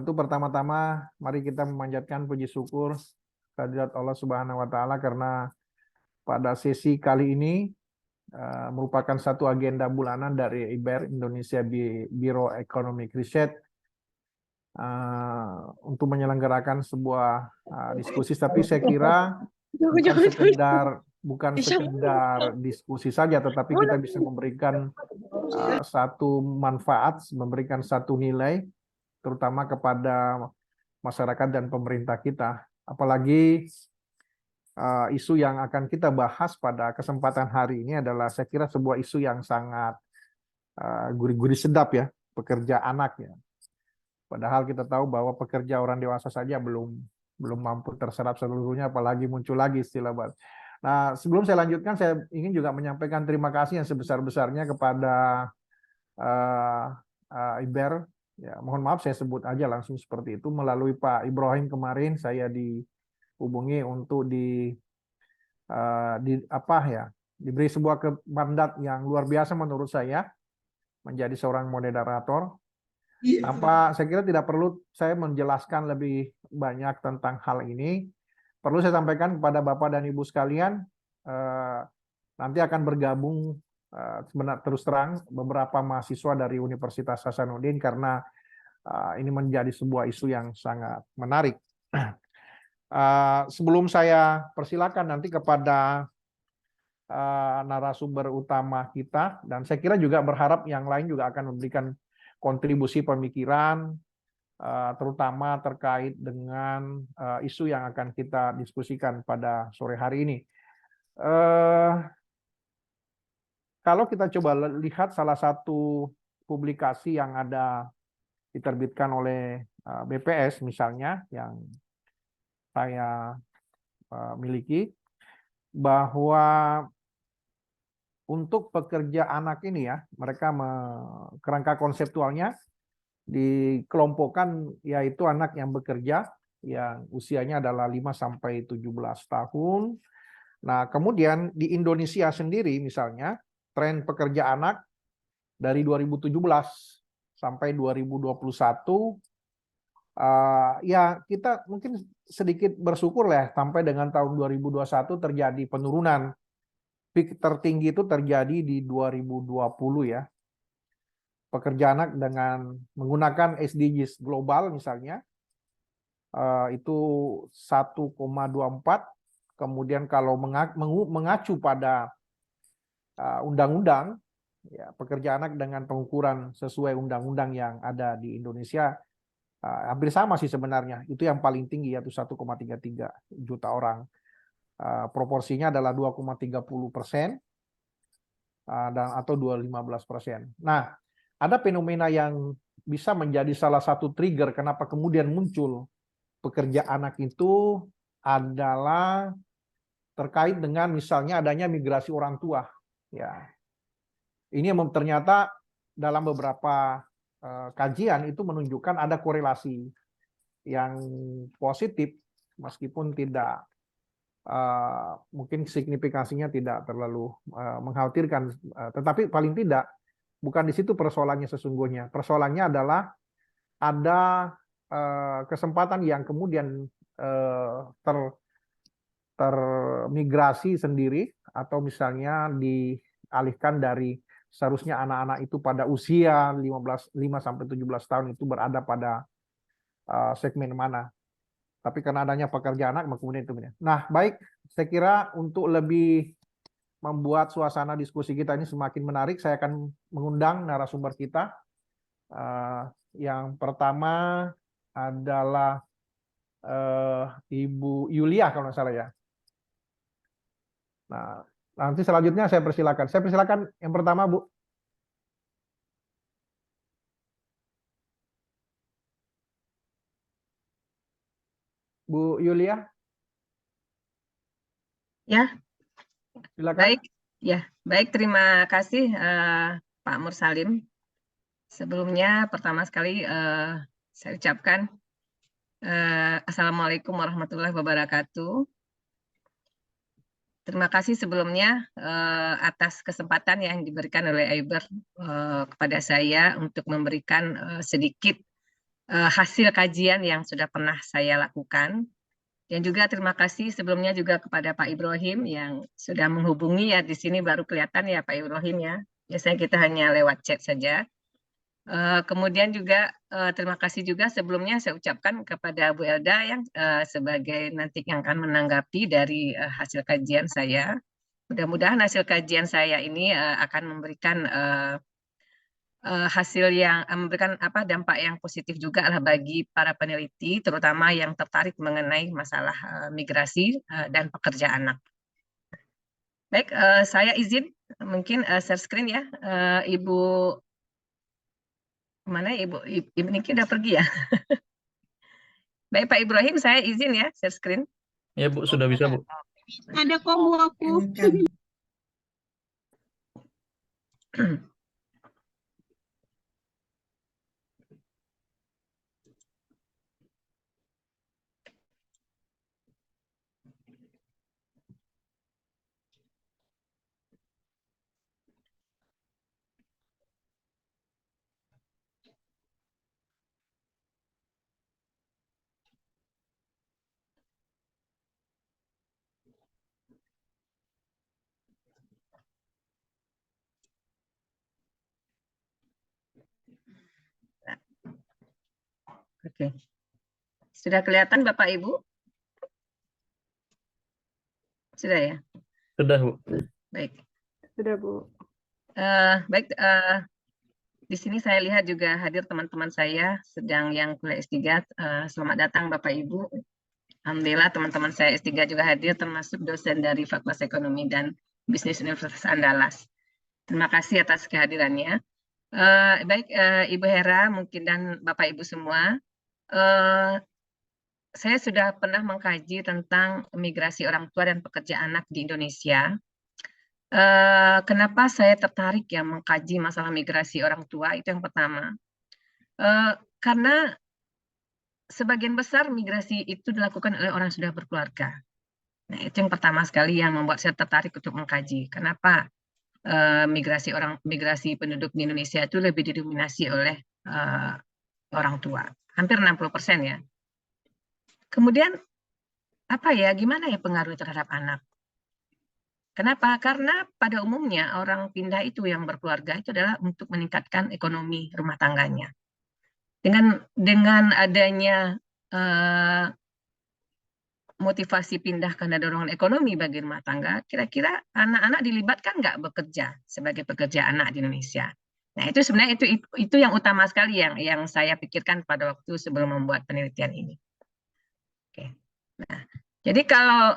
Tentu pertama-tama mari kita memanjatkan puji syukur kehadirat Allah Subhanahu wa taala karena pada sesi kali ini merupakan satu agenda bulanan dari IBER Indonesia Biro Economic Research untuk menyelenggarakan sebuah diskusi, tapi saya kira bukan sekedar diskusi saja, tetapi kita bisa memberikan satu manfaat, memberikan satu nilai terutama kepada masyarakat dan pemerintah kita. Apalagi isu yang akan kita bahas pada kesempatan hari ini adalah saya kira sebuah isu yang sangat gurih-gurih sedap ya, pekerja anak ya. Padahal kita tahu bahwa pekerja orang dewasa saja belum mampu terserap seluruhnya, apalagi muncul lagi istilah baru. Nah, sebelum saya lanjutkan, saya ingin juga menyampaikan terima kasih yang sebesar-besarnya kepada IBER. Ya, mohon maaf saya sebut aja langsung seperti itu, melalui Pak Ibrahim kemarin saya dihubungi untuk diberi sebuah mandat yang luar biasa menurut saya menjadi seorang moderator. Tanpa saya kira tidak perlu saya menjelaskan lebih banyak tentang hal ini. Perlu saya sampaikan kepada Bapak dan Ibu sekalian, nanti akan bergabung terus terang beberapa mahasiswa dari Universitas Hasanuddin karena ini menjadi sebuah isu yang sangat menarik. Sebelum saya persilakan nanti kepada narasumber utama kita, dan saya kira juga berharap yang lain juga akan memberikan kontribusi pemikiran, terutama terkait dengan isu yang akan kita diskusikan pada sore hari ini. Kalau kita coba lihat salah satu publikasi yang ada diterbitkan oleh BPS misalnya, yang saya miliki, bahwa untuk pekerja anak ini ya, mereka kerangka konseptualnya dikelompokkan yaitu anak yang bekerja yang usianya adalah 5 sampai 17 tahun. Nah, kemudian di Indonesia sendiri misalnya tren pekerja anak dari 2017 sampai 2021 ya kita mungkin sedikit bersyukur lah sampai dengan tahun 2021 terjadi penurunan. Peak tertinggi itu terjadi di 2020 ya. Pekerja anak dengan menggunakan SDGs global misalnya itu 1,24. Kemudian kalau mengacu pada undang-undang ya, pekerja anak dengan pengukuran sesuai undang-undang yang ada di Indonesia hampir sama sih sebenarnya. Itu yang paling tinggi yaitu 1,33 juta orang. Proporsinya adalah 2,30% dan atau 2,15%. Nah, ada fenomena yang bisa menjadi salah satu trigger kenapa kemudian muncul pekerja anak itu adalah terkait dengan misalnya adanya migrasi orang tua. Ya, ini ternyata dalam beberapa kajian itu menunjukkan ada korelasi yang positif meskipun tidak mungkin signifikasinya tidak terlalu mengkhawatirkan, tetapi paling tidak bukan di situ persoalannya sesungguhnya. Persoalannya adalah ada kesempatan yang kemudian termigrasi sendiri atau misalnya dialihkan dari seharusnya anak-anak itu pada usia 5 sampai 17 tahun itu berada pada segmen mana. Tapi karena adanya pekerja anak, kemudian itu. Nah, baik, saya kira untuk lebih membuat suasana diskusi kita ini semakin menarik, saya akan mengundang narasumber kita. Yang pertama adalah Ibu Yulia kalau nggak salah ya. Nah, nanti selanjutnya saya persilakan. Saya persilakan yang pertama, Bu. Bu Yulia. Ya, silakan. Baik, ya, baik. Terima kasih Pak Mursalim. Sebelumnya, pertama sekali saya ucapkan Assalamualaikum warahmatullahi wabarakatuh. Terima kasih sebelumnya atas kesempatan yang diberikan oleh IBER kepada saya untuk memberikan sedikit hasil kajian yang sudah pernah saya lakukan. Dan juga terima kasih sebelumnya juga kepada Pak Ibrahim yang sudah menghubungi ya, di sini baru kelihatan ya Pak Ibrahim ya. Biasanya kita hanya lewat chat saja. Kemudian juga terima kasih juga sebelumnya saya ucapkan kepada Bu Elda yang sebagai nanti yang akan menanggapi dari hasil kajian saya. Mudah-mudahan hasil kajian saya ini akan memberikan hasil yang memberikan dampak yang positif juga lah bagi para peneliti, terutama yang tertarik mengenai masalah migrasi dan pekerja anak. Baik, saya izin mungkin share screen ya, Ibu mana Ibu Niki udah pergi ya. Baik Pak Ibrahim, saya izin ya share screen. Ya Bu, sudah bisa Bu. Ada kok Bu aku. Oke. Sudah kelihatan Bapak Ibu? Sudah ya? Sudah Bu. Baik. Sudah Bu. Baik, di sini saya lihat juga hadir teman-teman saya sedang yang kuliah S3. Selamat datang Bapak Ibu. Alhamdulillah teman-teman saya S3 juga hadir, termasuk dosen dari Fakultas Ekonomi dan Bisnis Universitas Andalas. Terima kasih atas kehadirannya. Baik, Ibu Hera mungkin dan Bapak Ibu semua, saya sudah pernah mengkaji tentang migrasi orang tua dan pekerja anak di Indonesia. Kenapa saya tertarik ya mengkaji masalah migrasi orang tua, itu yang pertama. Karena sebagian besar migrasi itu dilakukan oleh orang yang sudah berkeluarga. Nah, itu yang pertama sekali yang membuat saya tertarik untuk mengkaji. Kenapa migrasi penduduk di Indonesia itu lebih didominasi oleh orang tua, hampir 60% ya. Kemudian gimana ya pengaruh terhadap anak? Kenapa? Karena pada umumnya orang pindah itu yang berkeluarga itu adalah untuk meningkatkan ekonomi rumah tangganya. Dengan adanya motivasi pindah karena dorongan ekonomi bagi rumah tangga, kira-kira anak-anak dilibatkan nggak bekerja sebagai pekerja anak di Indonesia? Nah, itu sebenarnya itu yang utama sekali yang saya pikirkan pada waktu sebelum membuat penelitian ini. Oke. Nah, jadi kalau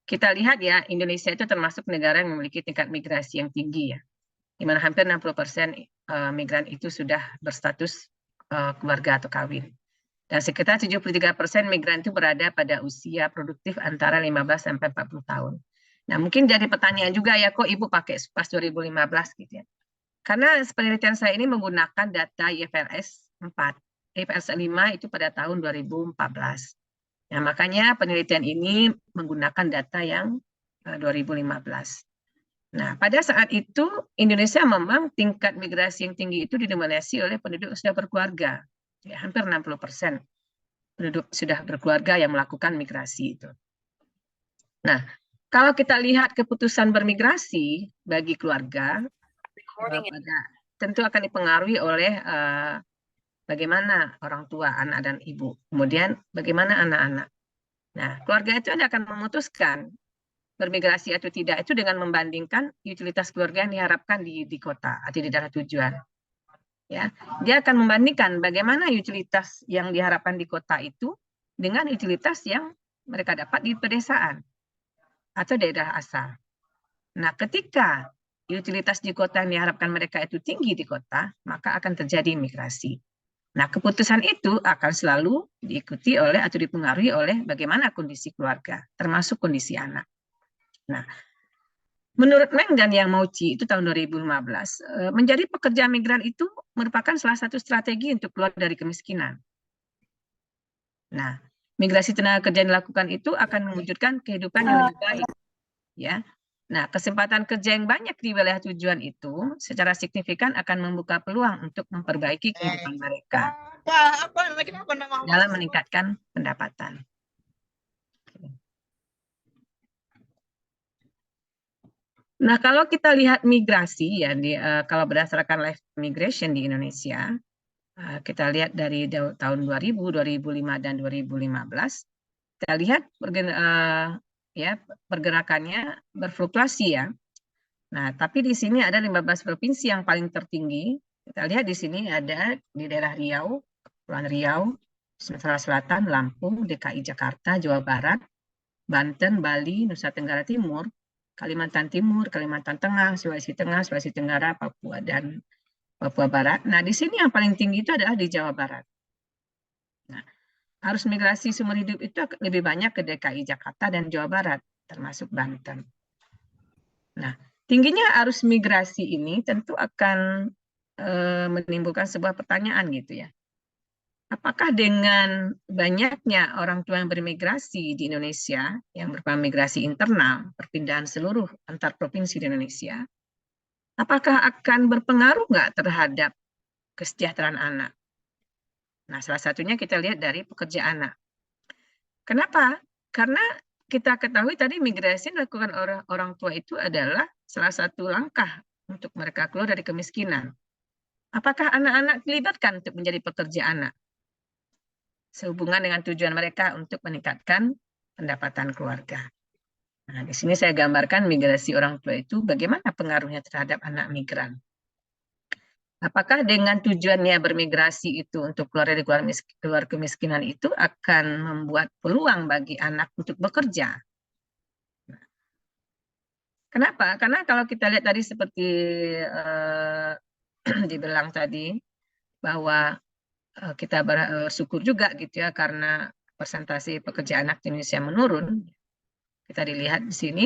kita lihat ya, Indonesia itu termasuk negara yang memiliki tingkat migrasi yang tinggi ya, di mana hampir 60% migran itu sudah berstatus keluarga atau kawin. Dan sekitar 73% migran itu berada pada usia produktif antara 15 sampai 40 tahun. Nah, mungkin jadi pertanyaan juga ya, kok Ibu pakai SPAS 2015 gitu ya. Karena penelitian saya ini menggunakan data IFRS 4. IFRS 5 itu pada tahun 2014. Nah, makanya penelitian ini menggunakan data yang 2015. Nah, pada saat itu Indonesia memang tingkat migrasi yang tinggi itu didominasi oleh penduduk sudah berkeluarga. Ya, hampir 60% penduduk sudah berkeluarga yang melakukan migrasi itu. Nah, kalau kita lihat keputusan bermigrasi bagi keluarga, tentu akan dipengaruhi oleh bagaimana orang tua, anak dan ibu. Kemudian bagaimana anak-anak. Nah, keluarga itu akan memutuskan bermigrasi atau tidak itu dengan membandingkan utilitas keluarga yang diharapkan di kota atau di daerah tujuan. Ya, dia akan membandingkan bagaimana utilitas yang diharapkan di kota itu dengan utilitas yang mereka dapat di pedesaan atau daerah asal. Nah, ketika utilitas di kota yang diharapkan mereka itu tinggi di kota, maka akan terjadi migrasi. Nah, keputusan itu akan selalu diikuti oleh atau dipengaruhi oleh bagaimana kondisi keluarga, termasuk kondisi anak. Nah, menurut Meng dan Yang Mauci itu tahun 2015, menjadi pekerja migran itu merupakan salah satu strategi untuk keluar dari kemiskinan. Nah, migrasi tenaga kerja yang dilakukan itu akan mewujudkan kehidupan yang lebih baik, ya. Nah, kesempatan kerja yang banyak di wilayah tujuan itu secara signifikan akan membuka peluang untuk memperbaiki kehidupan mereka dalam meningkatkan pendapatan. Nah, kalau kita lihat migrasi ya, kalau berdasarkan live migration di Indonesia, kita lihat dari tahun 2000, 2005, dan 2015, kita lihat pergerakannya berfluktuasi ya. Nah, tapi di sini ada 15 provinsi yang paling tertinggi. Kita lihat di sini ada di daerah Riau, Kepulauan Riau, Sumatera Selatan, Lampung, DKI Jakarta, Jawa Barat, Banten, Bali, Nusa Tenggara Timur, Kalimantan Timur, Kalimantan Tengah, Sulawesi Tenggara, Papua, dan Papua Barat. Nah, di sini yang paling tinggi itu adalah di Jawa Barat. Nah, arus migrasi seumur hidup itu lebih banyak ke DKI Jakarta dan Jawa Barat, termasuk Banten. Nah, tingginya arus migrasi ini tentu akan menimbulkan sebuah pertanyaan gitu ya. Apakah dengan banyaknya orang tua yang bermigrasi di Indonesia, yang berupa migrasi internal, perpindahan seluruh antar provinsi di Indonesia, apakah akan berpengaruh nggak terhadap kesejahteraan anak? Nah, salah satunya kita lihat dari pekerja anak. Kenapa? Karena kita ketahui tadi migrasi yang dilakukan orang tua itu adalah salah satu langkah untuk mereka keluar dari kemiskinan. Apakah anak-anak dilibatkan untuk menjadi pekerja anak? Sehubungan dengan tujuan mereka untuk meningkatkan pendapatan keluarga. Nah, di sini saya gambarkan migrasi orang tua itu bagaimana pengaruhnya terhadap anak migran. Apakah dengan tujuannya bermigrasi itu untuk keluar dari keluar kemiskinan itu akan membuat peluang bagi anak untuk bekerja? Kenapa? Karena kalau kita lihat tadi seperti dibilang tadi bahwa kita bersyukur juga gitu ya karena persentase pekerja anak di Indonesia menurun. Kita dilihat di sini,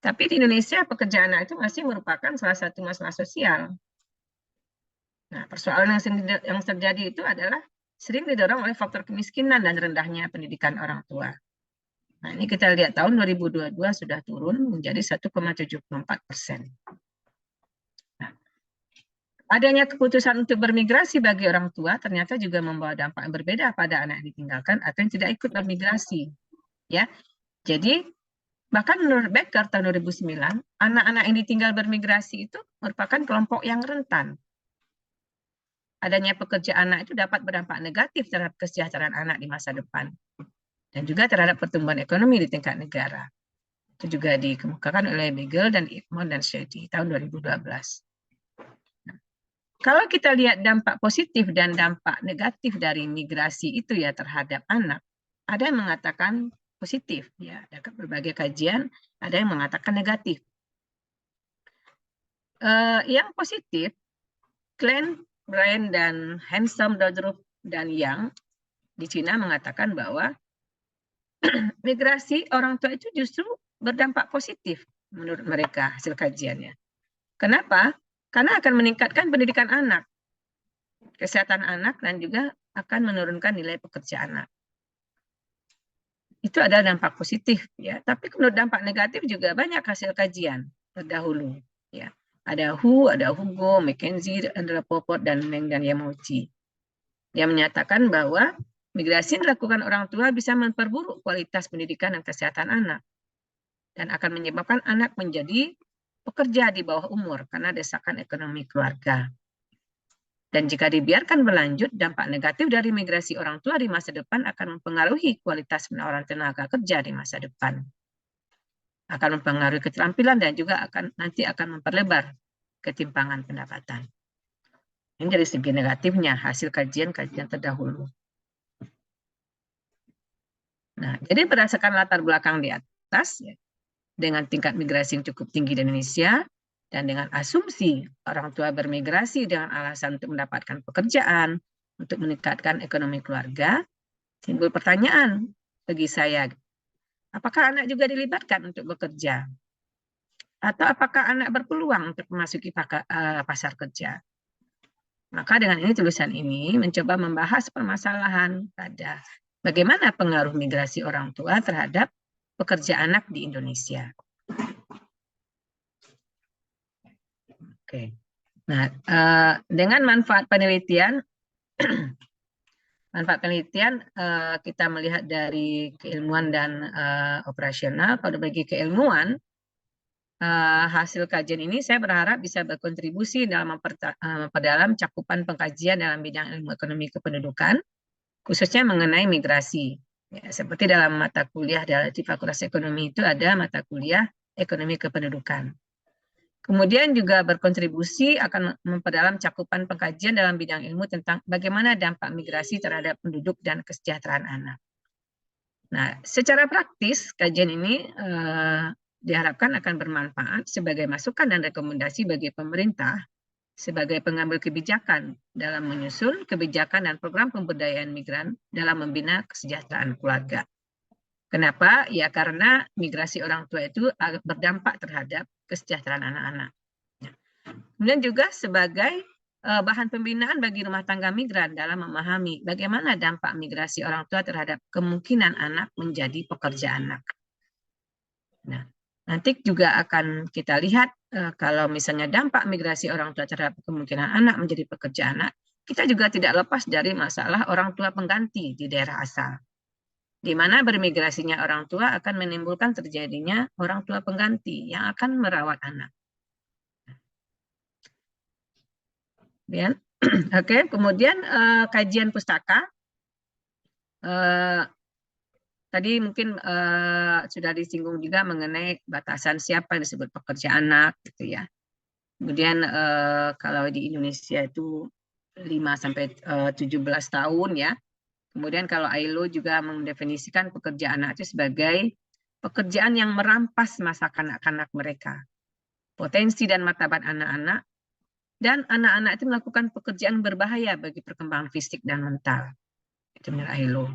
tapi di Indonesia pekerja anak itu masih merupakan salah satu masalah sosial. Nah, persoalan yang terjadi itu adalah sering didorong oleh faktor kemiskinan dan rendahnya pendidikan orang tua. Nah, ini kita lihat tahun 2022 sudah turun menjadi 1,74%. Nah, adanya keputusan untuk bermigrasi bagi orang tua ternyata juga membawa dampak yang berbeda pada anak yang ditinggalkan atau yang tidak ikut bermigrasi. Ya, jadi bahkan menurut Becker tahun 2009, anak-anak yang ditinggal bermigrasi itu merupakan kelompok yang rentan. Adanya pekerja anak itu dapat berdampak negatif terhadap kesejahteraan anak di masa depan. Dan juga terhadap pertumbuhan ekonomi di tingkat negara. Itu juga dikemukakan oleh Beagle dan Ipmon dan Shady tahun 2012. Nah, kalau kita lihat dampak positif dan dampak negatif dari migrasi itu ya terhadap anak, ada yang mengatakan positif ya, ada berbagai kajian, ada yang mengatakan negatif. Yang positif, Glenn, Brian, dan Handsome, Dodrup, dan Yang di Cina mengatakan bahwa migrasi orang tua itu justru berdampak positif menurut mereka hasil kajiannya. Kenapa? Karena akan meningkatkan pendidikan anak, kesehatan anak, dan juga akan menurunkan nilai pekerja anak. Itu adalah dampak positif ya. Tapi menurut dampak negatif juga banyak hasil kajian terdahulu ya. Ada Hu, ada Hugo, McKenzie, Andrea Popot, dan Meng dan Yamauchi. Yang menyatakan bahwa migrasi yang dilakukan orang tua bisa memperburuk kualitas pendidikan dan kesehatan anak. Dan akan menyebabkan anak menjadi pekerja di bawah umur karena desakan ekonomi keluarga. Dan jika dibiarkan berlanjut, dampak negatif dari migrasi orang tua di masa depan akan mempengaruhi kualitas penawaran tenaga kerja di masa depan. Akan mempengaruhi keterampilan dan juga nanti akan memperlebar ketimpangan pendapatan. Ini dari segi negatifnya hasil kajian-kajian terdahulu. Nah, jadi berdasarkan latar belakang di atas, ya, dengan tingkat migrasi yang cukup tinggi di Indonesia, dan dengan asumsi orang tua bermigrasi dengan alasan untuk mendapatkan pekerjaan, untuk meningkatkan ekonomi keluarga, timbul pertanyaan bagi saya, apakah anak juga dilibatkan untuk bekerja? Atau apakah anak berpeluang untuk memasuki pasar kerja? Maka dengan ini tulisan ini mencoba membahas permasalahan pada bagaimana pengaruh migrasi orang tua terhadap pekerja anak di Indonesia. Oke. Nah, dengan manfaat penelitian, kita melihat dari keilmuan dan operasional. Pada bagi keilmuan, hasil kajian ini saya berharap bisa berkontribusi dalam memperdalam cakupan pengkajian dalam bidang ilmu ekonomi kependudukan, khususnya mengenai migrasi. Ya, seperti dalam mata kuliah di Fakultas Ekonomi itu ada mata kuliah ekonomi kependudukan. Kemudian juga berkontribusi akan memperdalam cakupan pengkajian dalam bidang ilmu tentang bagaimana dampak migrasi terhadap penduduk dan kesejahteraan anak. Nah, secara praktis, kajian ini diharapkan akan bermanfaat sebagai masukan dan rekomendasi bagi pemerintah sebagai pengambil kebijakan dalam menyusun kebijakan dan program pemberdayaan migran dalam membina kesejahteraan keluarga. Kenapa? Ya karena migrasi orang tua itu berdampak terhadap kesejahteraan anak-anak. Kemudian juga sebagai bahan pembinaan bagi rumah tangga migran dalam memahami bagaimana dampak migrasi orang tua terhadap kemungkinan anak menjadi pekerja anak. Nah, nanti juga akan kita lihat kalau misalnya dampak migrasi orang tua terhadap kemungkinan anak menjadi pekerja anak, kita juga tidak lepas dari masalah orang tua pengganti di daerah asal. Di mana bermigrasinya orang tua akan menimbulkan terjadinya orang tua pengganti yang akan merawat anak. Oke, kemudian kajian pustaka. Tadi mungkin sudah disinggung juga mengenai batasan siapa yang disebut pekerja anak, gitu ya. Kemudian kalau di Indonesia itu 5 sampai 17 tahun ya. Kemudian kalau ILO juga mendefinisikan pekerja anak itu sebagai pekerjaan yang merampas masa kanak-kanak mereka, potensi dan martabat anak-anak, dan anak-anak itu melakukan pekerjaan berbahaya bagi perkembangan fisik dan mental. Itu menurut ILO.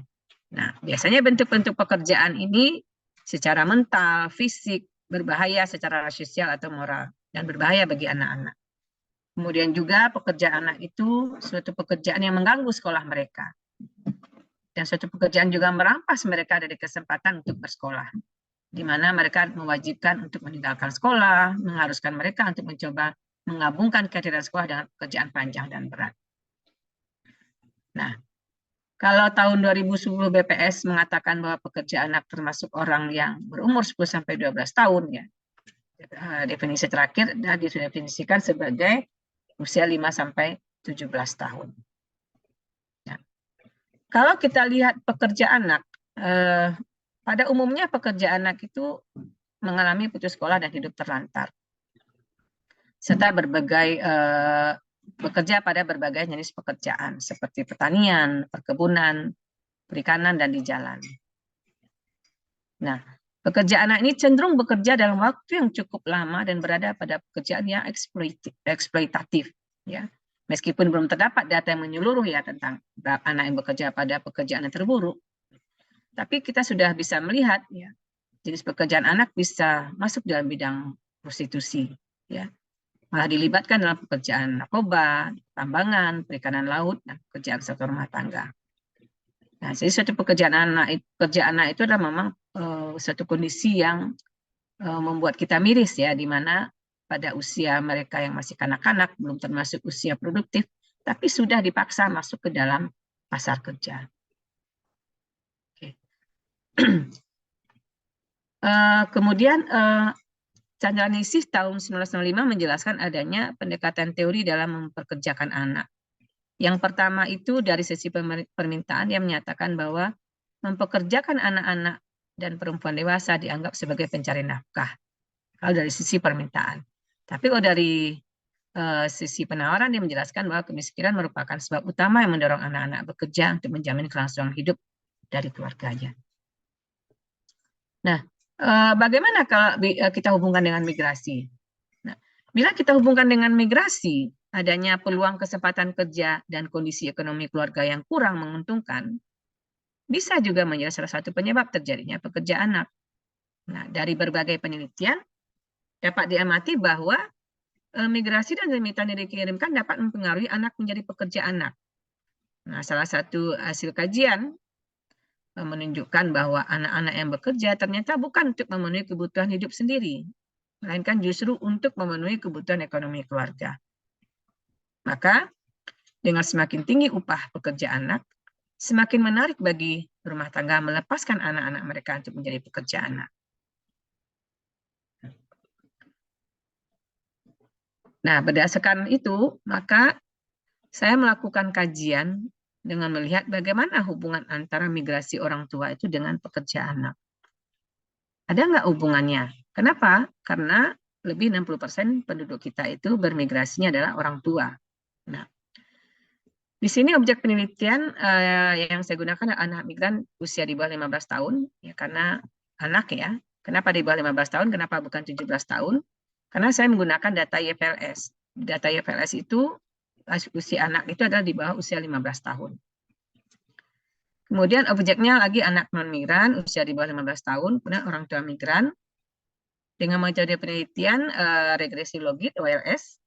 Nah, biasanya bentuk-bentuk pekerjaan ini secara mental, fisik, berbahaya secara sosial atau moral, dan berbahaya bagi anak-anak. Kemudian juga pekerjaan anak itu suatu pekerjaan yang mengganggu sekolah mereka. Dan suatu pekerjaan juga merampas mereka dari kesempatan untuk bersekolah, di mana mereka mewajibkan untuk meninggalkan sekolah, mengharuskan mereka untuk mencoba menggabungkan kehadiran sekolah dengan pekerjaan panjang dan berat. Nah, kalau tahun 2010 BPS mengatakan bahwa pekerja anak termasuk orang yang berumur 10-12 tahun, ya, definisi terakhir dan didefinisikan sebagai usia 5-17 tahun. Kalau kita lihat pekerja anak, pada umumnya pekerja anak itu mengalami putus sekolah dan hidup terlantar, serta bekerja pada berbagai jenis pekerjaan seperti pertanian, perkebunan, perikanan, dan di jalan. Nah, pekerja anak ini cenderung bekerja dalam waktu yang cukup lama dan berada pada pekerjaan yang eksploitatif, ya. Meskipun belum terdapat data yang menyeluruh ya tentang anak yang bekerja pada pekerjaan yang terburuk, tapi kita sudah bisa melihat ya jenis pekerjaan anak bisa masuk dalam bidang prostitusi, ya, malah dilibatkan dalam pekerjaan narkoba, tambangan, perikanan laut, dan pekerjaan sektor rumah tangga. Nah, jadi suatu pekerjaan anak itu adalah memang suatu kondisi yang membuat kita miris ya, di mana pada usia mereka yang masih kanak-kanak, belum termasuk usia produktif, tapi sudah dipaksa masuk ke dalam pasar kerja. Oke. Kemudian Chandra Ningsih tahun 1995 menjelaskan adanya pendekatan teori dalam memperkerjakan anak. Yang pertama itu dari sisi permintaan yang menyatakan bahwa mempekerjakan anak-anak dan perempuan dewasa dianggap sebagai pencari nafkah. Kalau dari sisi permintaan. Tapi kalau dari sisi penawaran dia menjelaskan bahwa kemiskinan merupakan sebab utama yang mendorong anak-anak bekerja untuk menjamin kelangsungan hidup dari keluarganya. Nah, bagaimana kalau kita hubungkan dengan migrasi? Nah, bila kita hubungkan dengan migrasi, adanya peluang kesempatan kerja dan kondisi ekonomi keluarga yang kurang menguntungkan, bisa juga menjadi salah satu penyebab terjadinya pekerja anak. Nah, dari berbagai penelitian, dapat diamati bahwa migrasi dan limitan yang dikirimkan dapat mempengaruhi anak menjadi pekerja anak. Nah, salah satu hasil kajian menunjukkan bahwa anak-anak yang bekerja ternyata bukan untuk memenuhi kebutuhan hidup sendiri, melainkan justru untuk memenuhi kebutuhan ekonomi keluarga. Maka dengan semakin tinggi upah pekerja anak, semakin menarik bagi rumah tangga melepaskan anak-anak mereka untuk menjadi pekerja anak. Nah, berdasarkan itu, maka saya melakukan kajian dengan melihat bagaimana hubungan antara migrasi orang tua itu dengan pekerja anak. Ada nggak hubungannya? Kenapa? Karena lebih 60% penduduk kita itu bermigrasinya adalah orang tua. Nah, di sini objek penelitian yang saya gunakan adalah anak migran usia di bawah 15 tahun, ya karena anak ya. Kenapa di bawah 15 tahun? Kenapa bukan 17 tahun? Karena saya menggunakan data YPLS. Data YPLS itu usia anak itu adalah di bawah usia 15 tahun. Kemudian objeknya lagi anak non-migran usia di bawah 15 tahun, kemudian orang tua migran. Dengan metode penelitian regresi logit OLS,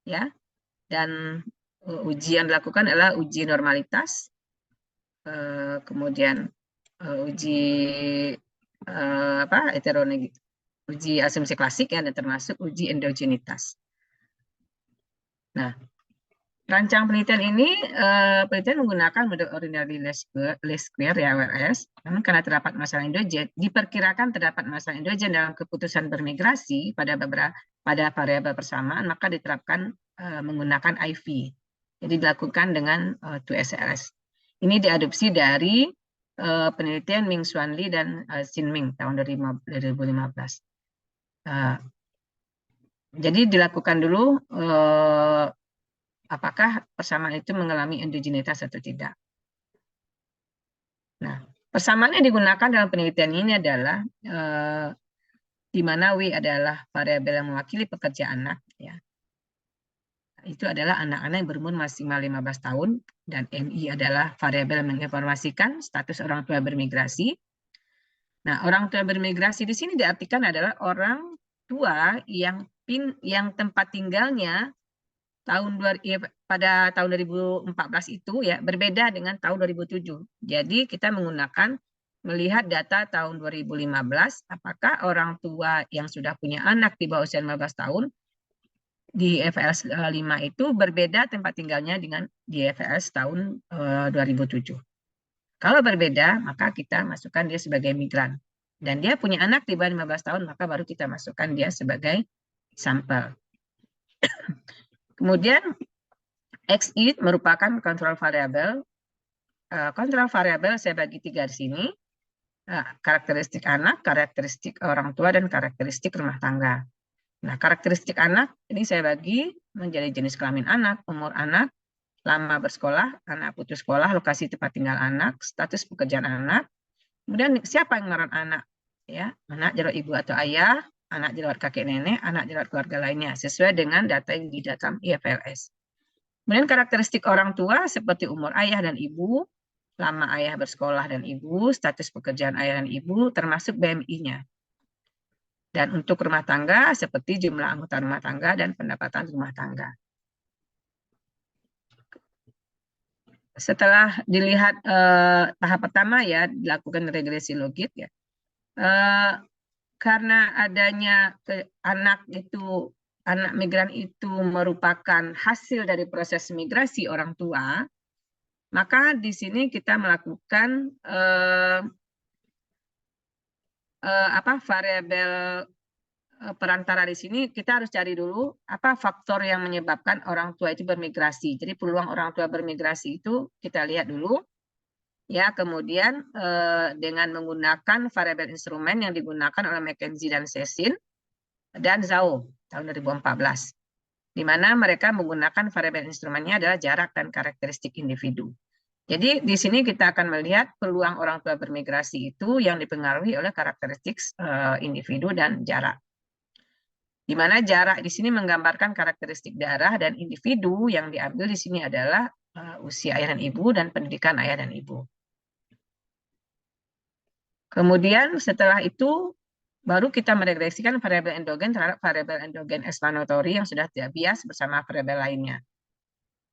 ya, dan uji yang dilakukan adalah uji normalitas, kemudian uji uji asumsi klasik ya, dan termasuk uji endogenitas. Nah, rancang penelitian ini penelitian menggunakan model ordinary least square ya OLS. Namun karena terdapat masalah endogen, diperkirakan terdapat masalah endogen dalam keputusan bermigrasi pada variabel persamaan, maka diterapkan menggunakan IV. Jadi dilakukan dengan 2SLS. Ini diadopsi dari penelitian Ming Xuan Li dan Xin Ming tahun 2015. Jadi dilakukan dulu apakah persamaan itu mengalami endogenitas atau tidak. Nah, persamaan yang digunakan dalam penelitian ini adalah di mana W adalah variabel yang mewakili pekerja anak, ya. Itu adalah anak-anak yang berumur maksimal 15 tahun, dan MI adalah variabel menginformasikan status orang tua bermigrasi. Nah, orang tua bermigrasi di sini diartikan adalah orang tua yang tempat tinggalnya pada tahun 2014 itu ya berbeda dengan tahun 2007. Jadi kita melihat data tahun 2015, apakah orang tua yang sudah punya anak di bawah usia 15 tahun di FLS 5 itu berbeda tempat tinggalnya dengan di FLS tahun 2007. Kalau berbeda, maka kita masukkan dia sebagai migran. Dan dia punya anak di bawah 15 tahun, maka baru kita masukkan dia sebagai sampel. Kemudian XI merupakan kontrol variabel. Kontrol variabel saya bagi 3 di sini. Karakteristik anak, karakteristik orang tua, dan karakteristik rumah tangga. Nah, karakteristik anak ini saya bagi menjadi jenis kelamin anak, umur anak, lama bersekolah, anak putus sekolah, lokasi tempat tinggal anak, status pekerjaan anak. Kemudian siapa yang merawat anak? Ya, anak dirawat ibu atau ayah, anak dirawat kakek nenek, anak dirawat keluarga lainnya, sesuai dengan data yang di dalam IFLS. Kemudian karakteristik orang tua seperti umur ayah dan ibu, lama ayah bersekolah dan ibu, status pekerjaan ayah dan ibu, termasuk BMI-nya. Dan untuk rumah tangga seperti jumlah anggota rumah tangga dan pendapatan rumah tangga. Setelah dilihat tahap pertama ya, dilakukan regresi logit ya. Karena adanya anak migran itu merupakan hasil dari proses migrasi orang tua, maka di sini kita melakukan variabel perantara di sini. Kita harus cari dulu apa faktor yang menyebabkan orang tua itu bermigrasi. Jadi peluang orang tua bermigrasi itu kita lihat dulu. Ya, kemudian dengan menggunakan variabel instrumen yang digunakan oleh McKenzie dan Sessin dan Zhao tahun 2014, di mana mereka menggunakan variabel instrumennya adalah jarak dan karakteristik individu. Jadi di sini kita akan melihat peluang orang tua bermigrasi itu yang dipengaruhi oleh karakteristik individu dan jarak. Di mana jarak di sini menggambarkan karakteristik darah, dan individu yang diambil di sini adalah usia ayah dan ibu dan pendidikan ayah dan ibu. Kemudian setelah itu baru kita meregresikan variabel endogen terhadap variabel endogen explanatory yang sudah tidak bias bersama variabel lainnya.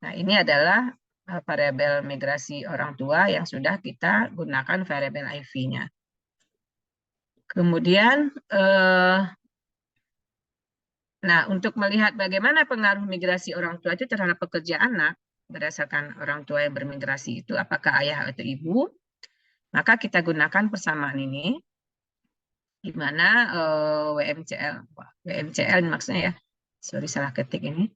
Nah, ini adalah variabel migrasi orang tua yang sudah kita gunakan variabel IV-nya. Kemudian Nah, untuk melihat bagaimana pengaruh migrasi orang tua itu terhadap pekerja anak, berdasarkan orang tua yang bermigrasi itu, apakah ayah atau ibu, maka kita gunakan persamaan ini, di mana WMCL maksudnya ya, sorry salah ketik ini,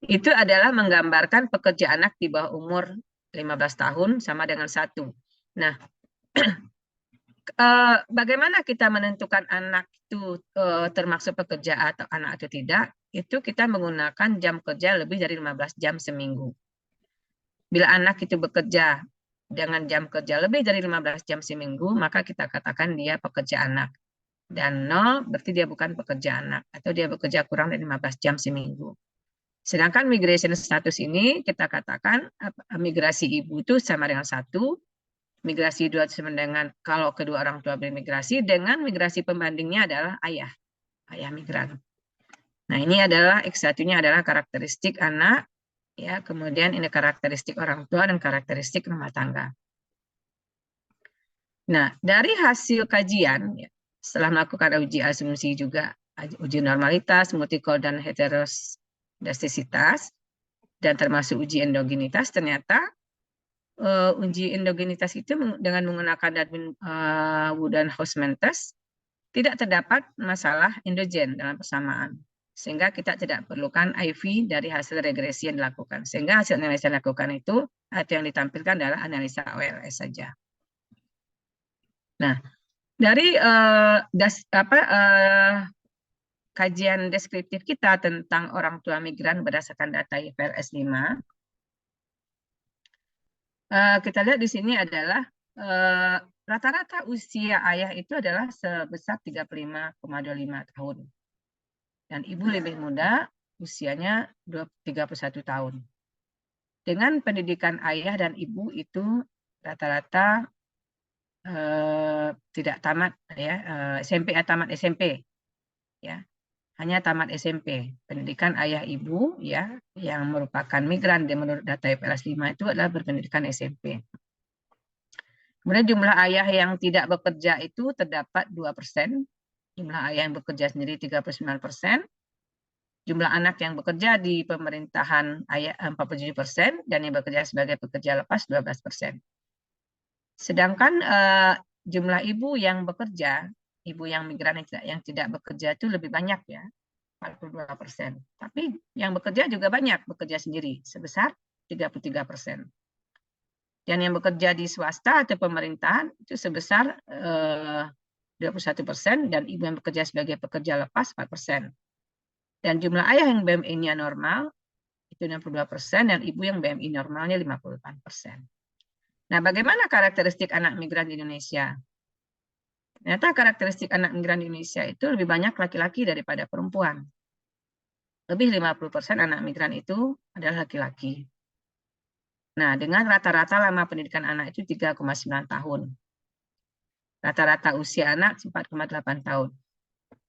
itu adalah menggambarkan pekerja anak di bawah umur 15 tahun sama dengan 1. Nah, bagaimana kita menentukan anak itu termasuk pekerja atau anak atau tidak? Itu kita menggunakan jam kerja lebih dari 15 jam seminggu. Bila anak itu bekerja dengan jam kerja lebih dari 15 jam seminggu, maka kita katakan dia pekerja anak. Dan 0 berarti dia bukan pekerja anak, atau dia bekerja kurang dari 15 jam seminggu. Sedangkan migration status ini kita katakan migrasi ibu itu sama dengan 1, migrasi 2 sama dengan kalau kedua orang tua bermigrasi, dengan migrasi pembandingnya adalah ayah migran. Nah, ini adalah X1-nya adalah karakteristik anak, ya, kemudian ini karakteristik orang tua dan karakteristik rumah tangga. Nah, dari hasil kajian, ya, setelah melakukan uji asumsi juga, uji normalitas, multikol dan heterosdastisitas, dan termasuk uji endogenitas, ternyata uji endogenitas itu dengan menggunakan Darwin Wood Hausman test tidak terdapat masalah endogen dalam persamaan, sehingga kita tidak perlukan IV dari hasil regresi yang dilakukan, sehingga hasil analisa yang dilakukan itu atau yang ditampilkan adalah analisa OLS saja. Nah, dari kajian deskriptif kita tentang orang tua migran berdasarkan data IFRS 5, kita lihat di sini adalah rata-rata usia ayah itu adalah sebesar 35,25 tahun. Dan ibu lebih muda, usianya 31 tahun. Dengan pendidikan ayah dan ibu itu rata-rata tidak tamat ya, SMP atau tamat SMP. Ya. Hanya tamat SMP. Pendidikan ayah ibu ya yang merupakan migran menurut data IFRS 5 itu adalah berpendidikan SMP. Kemudian jumlah ayah yang tidak bekerja itu terdapat 2%. Jumlah ayah yang bekerja sendiri 39%. Jumlah anak yang bekerja di pemerintahan ayah 47% dan yang bekerja sebagai pekerja lepas 12%. Sedangkan jumlah ibu yang bekerja, ibu yang migran yang tidak bekerja itu lebih banyak ya, 42%. Tapi yang bekerja juga banyak, bekerja sendiri sebesar 33%. Dan yang bekerja di swasta atau pemerintahan itu sebesar 21% dan ibu yang bekerja sebagai pekerja lepas 4%. Dan jumlah ayah yang BMI-nya normal itu 62% dan ibu yang BMI normalnya 58%. Nah, bagaimana karakteristik anak migran di Indonesia? Ternyata karakteristik anak migran di Indonesia itu lebih banyak laki-laki daripada perempuan. Lebih 50% anak migran itu adalah laki-laki. Nah, dengan rata-rata lama pendidikan anak itu 3,9 tahun. Rata-rata usia anak 4,8 tahun.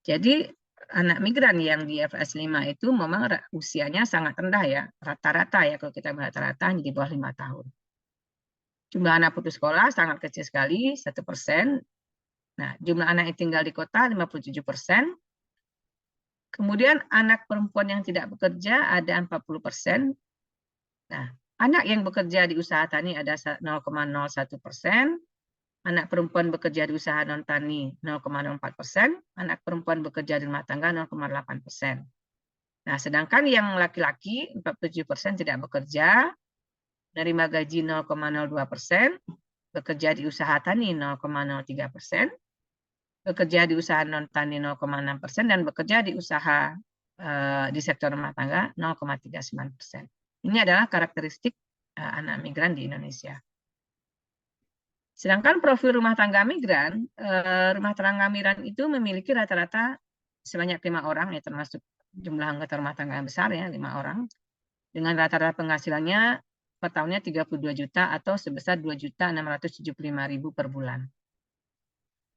Jadi, anak migran yang di IFRS 5 itu memang usianya sangat rendah ya. Rata-rata ya, kalau kita rata-rata di bawah 5 tahun. Jumlah anak putus sekolah sangat kecil sekali, 1%. Nah, jumlah anak yang tinggal di kota 57%. Kemudian anak perempuan yang tidak bekerja ada 40%. Nah, anak yang bekerja di usaha tani ada 0,01%. Anak perempuan bekerja di usaha non-tani 0,04%. Anak perempuan bekerja di rumah tangga 0,8%. Nah, sedangkan yang laki-laki 47% tidak bekerja, menerima gaji 0,02%, bekerja di usaha tani 0,03%, bekerja di usaha non-tani 0,6%, dan bekerja di usaha di sektor rumah tangga 0,39%. Ini adalah karakteristik anak migran di Indonesia. Sedangkan profil rumah tangga migran itu memiliki rata-rata sebanyak 5 orang, ya termasuk jumlah anggota rumah tangga yang besar ya, 5 orang, dengan rata-rata penghasilannya per tahunnya 32 juta atau sebesar 2.675.000 per bulan.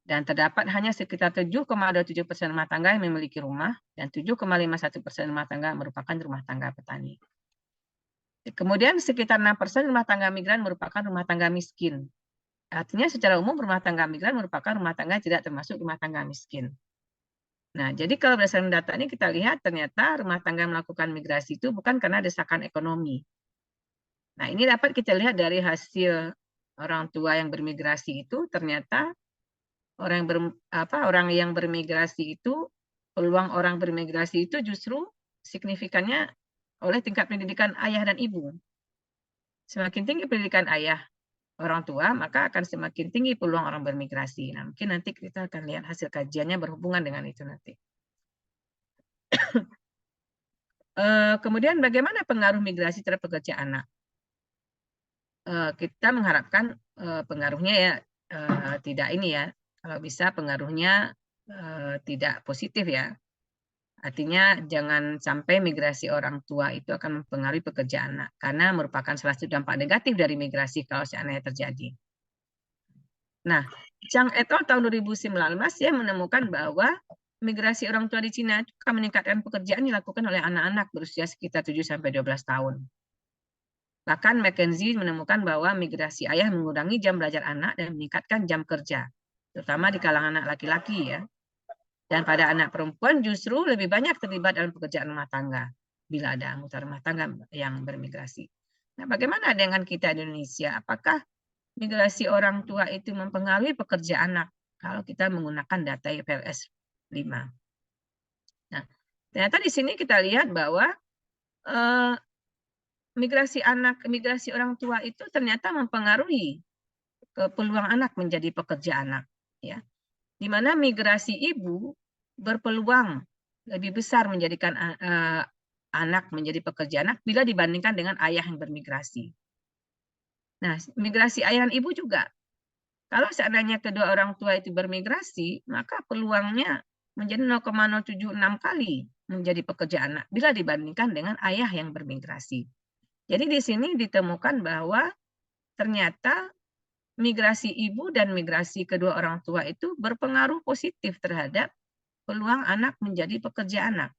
Dan terdapat hanya sekitar 7,27% rumah tangga yang memiliki rumah dan 7,51% rumah tangga merupakan rumah tangga petani. Kemudian sekitar 6% rumah tangga migran merupakan rumah tangga miskin. Artinya secara umum rumah tangga migran merupakan rumah tangga yang tidak termasuk rumah tangga miskin. Nah, jadi kalau berdasarkan data ini kita lihat ternyata rumah tangga melakukan migrasi itu bukan karena desakan ekonomi. Nah, ini dapat kita lihat dari hasil orang tua yang bermigrasi itu ternyata orang yang bermigrasi itu, peluang orang bermigrasi itu justru signifikannya oleh tingkat pendidikan ayah dan ibu. Semakin tinggi pendidikan ayah orang tua, maka akan semakin tinggi peluang orang bermigrasi. Nah, mungkin nanti kita akan lihat hasil kajiannya berhubungan dengan itu nanti. Kemudian bagaimana pengaruh migrasi terhadap pekerja anak? Kita mengharapkan pengaruhnya ya tidak ini ya, kalau bisa pengaruhnya tidak positif ya. Artinya jangan sampai migrasi orang tua itu akan mempengaruhi pekerja anak, karena merupakan salah satu dampak negatif dari migrasi kalau seandainya terjadi. Nah, Chang et al. Tahun 2019 ya menemukan bahwa migrasi orang tua di Cina itu akan meningkatkan pekerjaan dilakukan oleh anak-anak berusia sekitar 7-12 tahun. Bahkan McKinsey menemukan bahwa migrasi ayah mengurangi jam belajar anak dan meningkatkan jam kerja, terutama di kalangan anak laki-laki ya. Dan pada anak perempuan justru lebih banyak terlibat dalam pekerjaan rumah tangga bila ada anggota rumah tangga yang bermigrasi. Nah, bagaimana dengan kita di Indonesia? Apakah migrasi orang tua itu mempengaruhi pekerja anak kalau kita menggunakan data IPLS 5? Nah, ternyata di sini kita lihat bahwa migrasi orang tua itu ternyata mempengaruhi peluang anak menjadi pekerja anak, ya. Di mana migrasi ibu berpeluang lebih besar menjadikan anak menjadi pekerja anak bila dibandingkan dengan ayah yang bermigrasi. Nah, migrasi ayah dan ibu juga. Kalau seandainya kedua orang tua itu bermigrasi, maka peluangnya menjadi 0,076 kali menjadi pekerja anak bila dibandingkan dengan ayah yang bermigrasi. Jadi di sini ditemukan bahwa ternyata migrasi ibu dan migrasi kedua orang tua itu berpengaruh positif terhadap peluang anak menjadi pekerja anak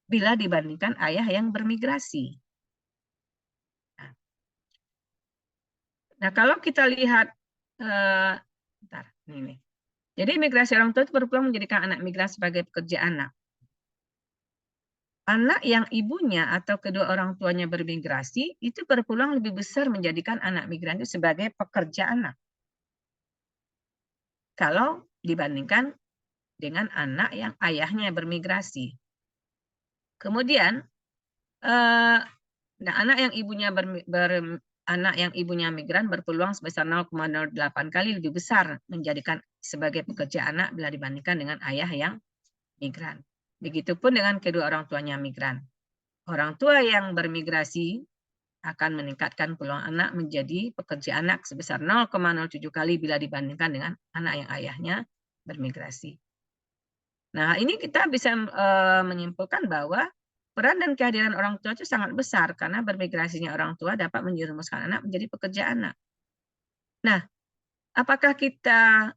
bila dibandingkan ayah yang bermigrasi. Nah, kalau kita lihat, ini. Jadi migrasi orang tua itu berpeluang menjadikan anak migran sebagai pekerja anak. Anak yang ibunya atau kedua orang tuanya bermigrasi itu berpeluang lebih besar menjadikan anak migran itu sebagai pekerja anak. Kalau dibandingkan dengan anak yang ayahnya bermigrasi. Kemudian, anak yang ibunya migran berpeluang sebesar 0,08 kali lebih besar menjadikan sebagai pekerja anak bila dibandingkan dengan ayah yang migran. Begitupun dengan kedua orang tuanya migran. Orang tua yang bermigrasi akan meningkatkan peluang anak menjadi pekerja anak sebesar 0,07 kali bila dibandingkan dengan anak yang ayahnya bermigrasi. Nah, ini kita bisa menyimpulkan bahwa peran dan kehadiran orang tua itu sangat besar karena bermigrasinya orang tua dapat menjerumuskan anak menjadi pekerja anak. Nah, apakah kita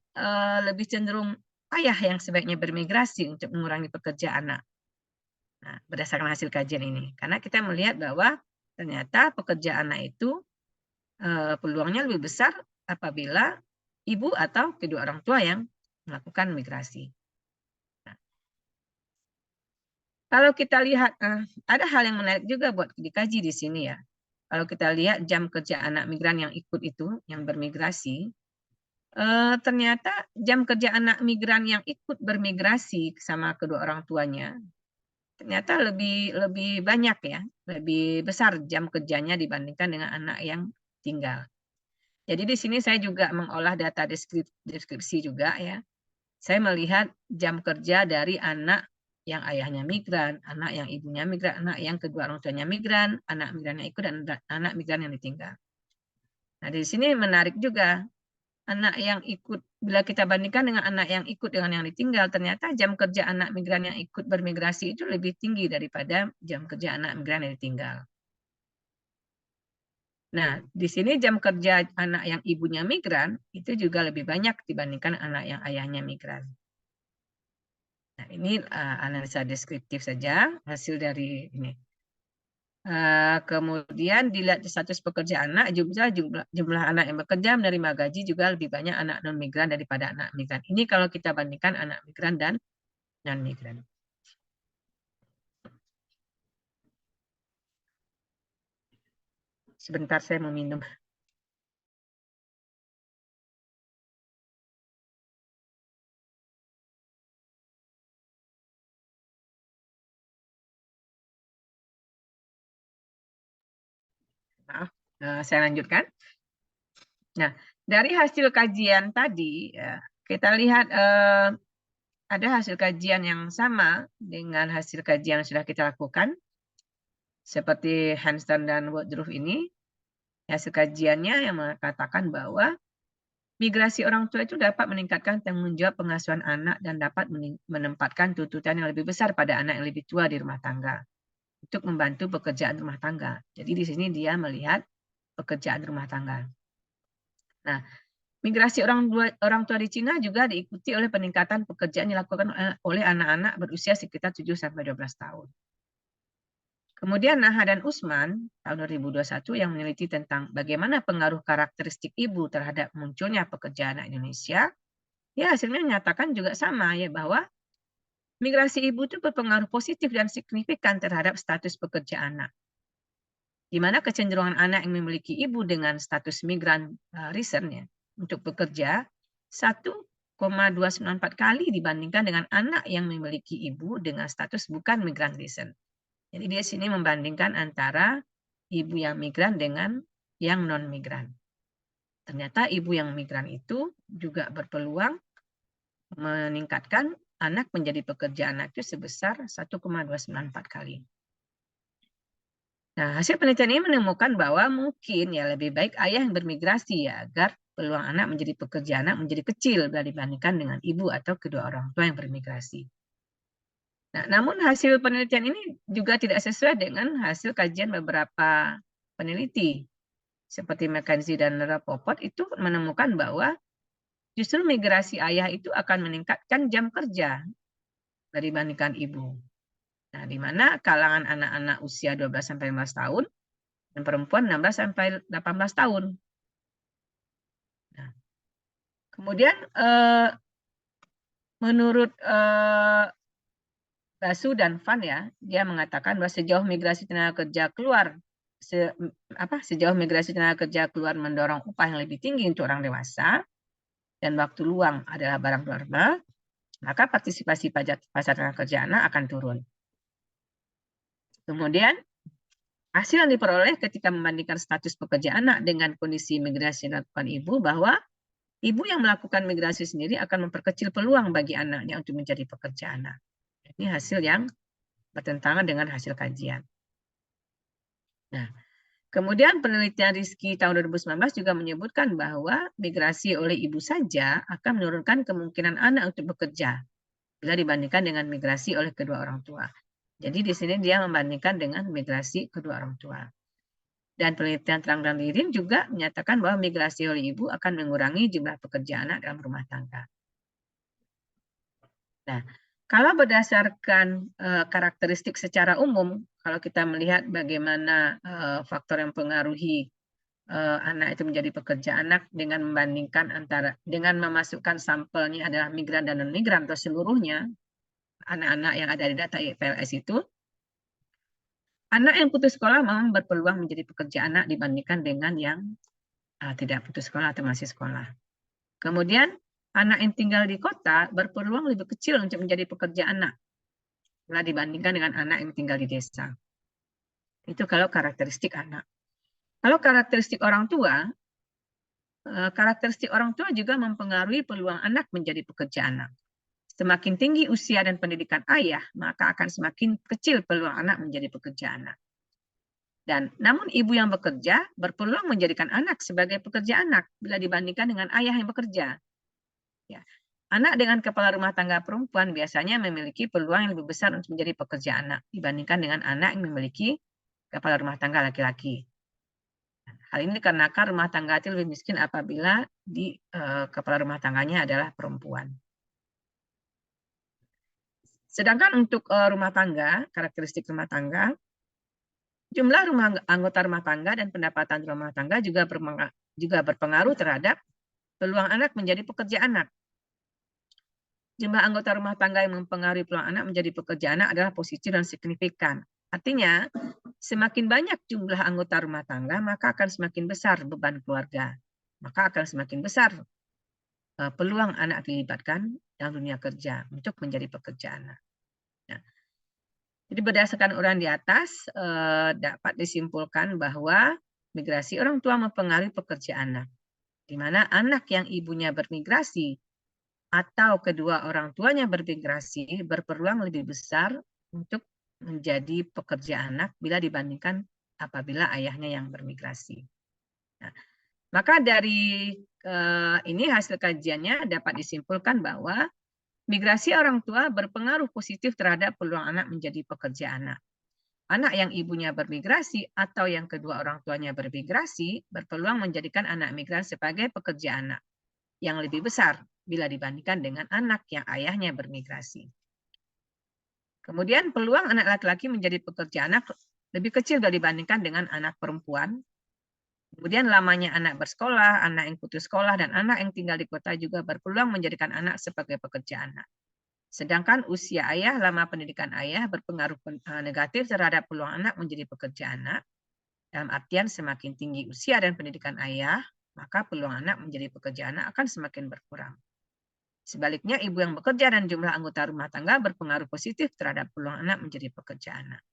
lebih cenderung ayah yang sebaiknya bermigrasi untuk mengurangi pekerja anak? Nah, berdasarkan hasil kajian ini, karena kita melihat bahwa ternyata pekerja anak itu peluangnya lebih besar apabila ibu atau kedua orang tua yang melakukan migrasi. Nah, kalau kita lihat, ada hal yang menarik juga buat dikaji di sini ya. Kalau kita lihat jam kerja anak migran yang ikut itu, yang bermigrasi, ternyata jam kerja anak migran yang ikut bermigrasi sama kedua orang tuanya ternyata lebih banyak ya, lebih besar jam kerjanya dibandingkan dengan anak yang tinggal. Jadi di sini saya juga mengolah data deskripsi juga ya. Saya melihat jam kerja dari anak yang ayahnya migran, anak yang ibunya migran, anak yang kedua orang tuanya migran, anak migran yang ikut dan anak migran yang ditinggal. Nah, di sini menarik juga. Anak yang ikut, bila kita bandingkan dengan anak yang ikut dengan yang ditinggal, ternyata jam kerja anak migran yang ikut bermigrasi itu lebih tinggi daripada jam kerja anak migran yang ditinggal. Nah, di sini jam kerja anak yang ibunya migran itu juga lebih banyak dibandingkan anak yang ayahnya migran. Nah, ini analisa deskriptif saja hasil dari ini. Kemudian dilihat status pekerja anak, jumlah anak yang bekerja menerima gaji juga lebih banyak anak non migran daripada anak migran. Ini kalau kita bandingkan anak migran dan non-migran. Sebentar saya mau minum. Maaf, saya lanjutkan. Nah, dari hasil kajian tadi, ya, kita lihat ada hasil kajian yang sama dengan hasil kajian yang sudah kita lakukan, seperti Hanson dan Woodruff ini. Hasil kajiannya yang mengatakan bahwa migrasi orang tua itu dapat meningkatkan tanggung jawab pengasuhan anak dan dapat menempatkan tuntutan yang lebih besar pada anak yang lebih tua di rumah tangga untuk membantu pekerjaan rumah tangga. Jadi di sini dia melihat pekerjaan rumah tangga. Nah, migrasi orang tua di Cina juga diikuti oleh peningkatan pekerjaan yang dilakukan oleh anak-anak berusia sekitar 7-12 tahun. Kemudian Naha dan Usman tahun 2021 yang meneliti tentang bagaimana pengaruh karakteristik ibu terhadap munculnya pekerjaan anak Indonesia, ya hasilnya menyatakan juga sama ya bahwa migrasi ibu itu berpengaruh positif dan signifikan terhadap status pekerja anak. Di mana kecenderungan anak yang memiliki ibu dengan status migran recentnya untuk bekerja 1,294 kali dibandingkan dengan anak yang memiliki ibu dengan status bukan migran recent. Jadi di sini membandingkan antara ibu yang migran dengan yang non-migran. Ternyata ibu yang migran itu juga berpeluang meningkatkan anak menjadi pekerja anak itu sebesar 1,294 kali. Nah, hasil penelitian ini menemukan bahwa mungkin ya lebih baik ayah yang bermigrasi ya agar peluang anak menjadi pekerja anak menjadi kecil bila dibandingkan dengan ibu atau kedua orang tua yang bermigrasi. Nah, namun hasil penelitian ini juga tidak sesuai dengan hasil kajian beberapa peneliti seperti McKenzie dan Rapoport itu menemukan bahwa justru migrasi ayah itu akan meningkatkan jam kerja dibandingkan ibu. Nah, di mana kalangan anak-anak usia 12-15 tahun dan perempuan 16-18 tahun. Nah, kemudian menurut Basu dan Van ya, dia mengatakan bahwa sejauh migrasi tenaga kerja keluar sejauh migrasi tenaga kerja keluar mendorong upah yang lebih tinggi untuk orang dewasa dan waktu luang adalah barang normal, maka partisipasi pasar tenaga kerja anak akan turun. Kemudian hasil yang diperoleh ketika membandingkan status pekerja anak dengan kondisi migrasi yang dilakukan ibu bahwa ibu yang melakukan migrasi sendiri akan memperkecil peluang bagi anaknya untuk menjadi pekerja anak. Ini hasil yang bertentangan dengan hasil kajian. Nah, kemudian penelitian Rizky tahun 2019 juga menyebutkan bahwa migrasi oleh ibu saja akan menurunkan kemungkinan anak untuk bekerja bila dibandingkan dengan migrasi oleh kedua orang tua. Jadi di sini dia membandingkan dengan migrasi kedua orang tua. Dan penelitian Trang dan Lirin juga menyatakan bahwa migrasi oleh ibu akan mengurangi jumlah pekerja anak dalam rumah tangga. Nah, kalau berdasarkan karakteristik secara umum, kalau kita melihat bagaimana faktor yang mempengaruhi anak itu menjadi pekerja anak dengan membandingkan dengan memasukkan sampelnya adalah migran dan non-migran atau seluruhnya anak-anak yang ada di data IPLS itu, anak yang putus sekolah memang berpeluang menjadi pekerja anak dibandingkan dengan yang tidak putus sekolah atau masih sekolah. Kemudian anak yang tinggal di kota berpeluang lebih kecil untuk menjadi pekerja anak dibandingkan dengan anak yang tinggal di desa. Itu kalau karakteristik anak. Kalau karakteristik orang tua juga mempengaruhi peluang anak menjadi pekerja anak. Semakin tinggi usia dan pendidikan ayah, maka akan semakin kecil peluang anak menjadi pekerja anak. Dan namun ibu yang bekerja berpeluang menjadikan anak sebagai pekerja anak bila dibandingkan dengan ayah yang bekerja. Ya. Anak dengan kepala rumah tangga perempuan biasanya memiliki peluang yang lebih besar untuk menjadi pekerja anak dibandingkan dengan anak yang memiliki kepala rumah tangga laki-laki. Hal ini dikarenakan rumah tangga itu lebih miskin apabila kepala rumah tangganya adalah perempuan. Sedangkan untuk rumah tangga, karakteristik rumah tangga, jumlah anggota rumah tangga dan pendapatan rumah tangga juga berpengaruh terhadap peluang anak menjadi pekerja anak. jumlah anggota rumah tangga yang mempengaruhi peluang anak menjadi pekerja anak adalah positif dan signifikan. Artinya, semakin banyak jumlah anggota rumah tangga, maka akan semakin besar beban keluarga. Maka akan semakin besar peluang anak dilibatkan dalam dunia kerja untuk menjadi pekerja anak. Nah, jadi berdasarkan uraian di atas, dapat disimpulkan bahwa migrasi orang tua mempengaruhi pekerja anak, di mana anak yang ibunya bermigrasi atau kedua orang tuanya bermigrasi berpeluang lebih besar untuk menjadi pekerja anak bila dibandingkan apabila ayahnya yang bermigrasi. Nah, maka dari ini hasil kajiannya dapat disimpulkan bahwa migrasi orang tua berpengaruh positif terhadap peluang anak menjadi pekerja anak. Anak yang ibunya bermigrasi atau yang kedua orang tuanya bermigrasi berpeluang menjadikan anak migran sebagai pekerja anak yang lebih besar bila dibandingkan dengan anak yang ayahnya bermigrasi. Kemudian peluang anak laki-laki menjadi pekerja anak lebih kecil bila dibandingkan dengan anak perempuan. Kemudian lamanya anak bersekolah, anak yang putus sekolah, dan anak yang tinggal di kota juga berpeluang menjadikan anak sebagai pekerja anak. Sedangkan usia ayah, lama pendidikan ayah berpengaruh negatif terhadap peluang anak menjadi pekerja anak. Dalam artian semakin tinggi usia dan pendidikan ayah, maka peluang anak menjadi pekerja anak akan semakin berkurang. Sebaliknya, ibu yang bekerja dan jumlah anggota rumah tangga berpengaruh positif terhadap peluang anak menjadi pekerja anak.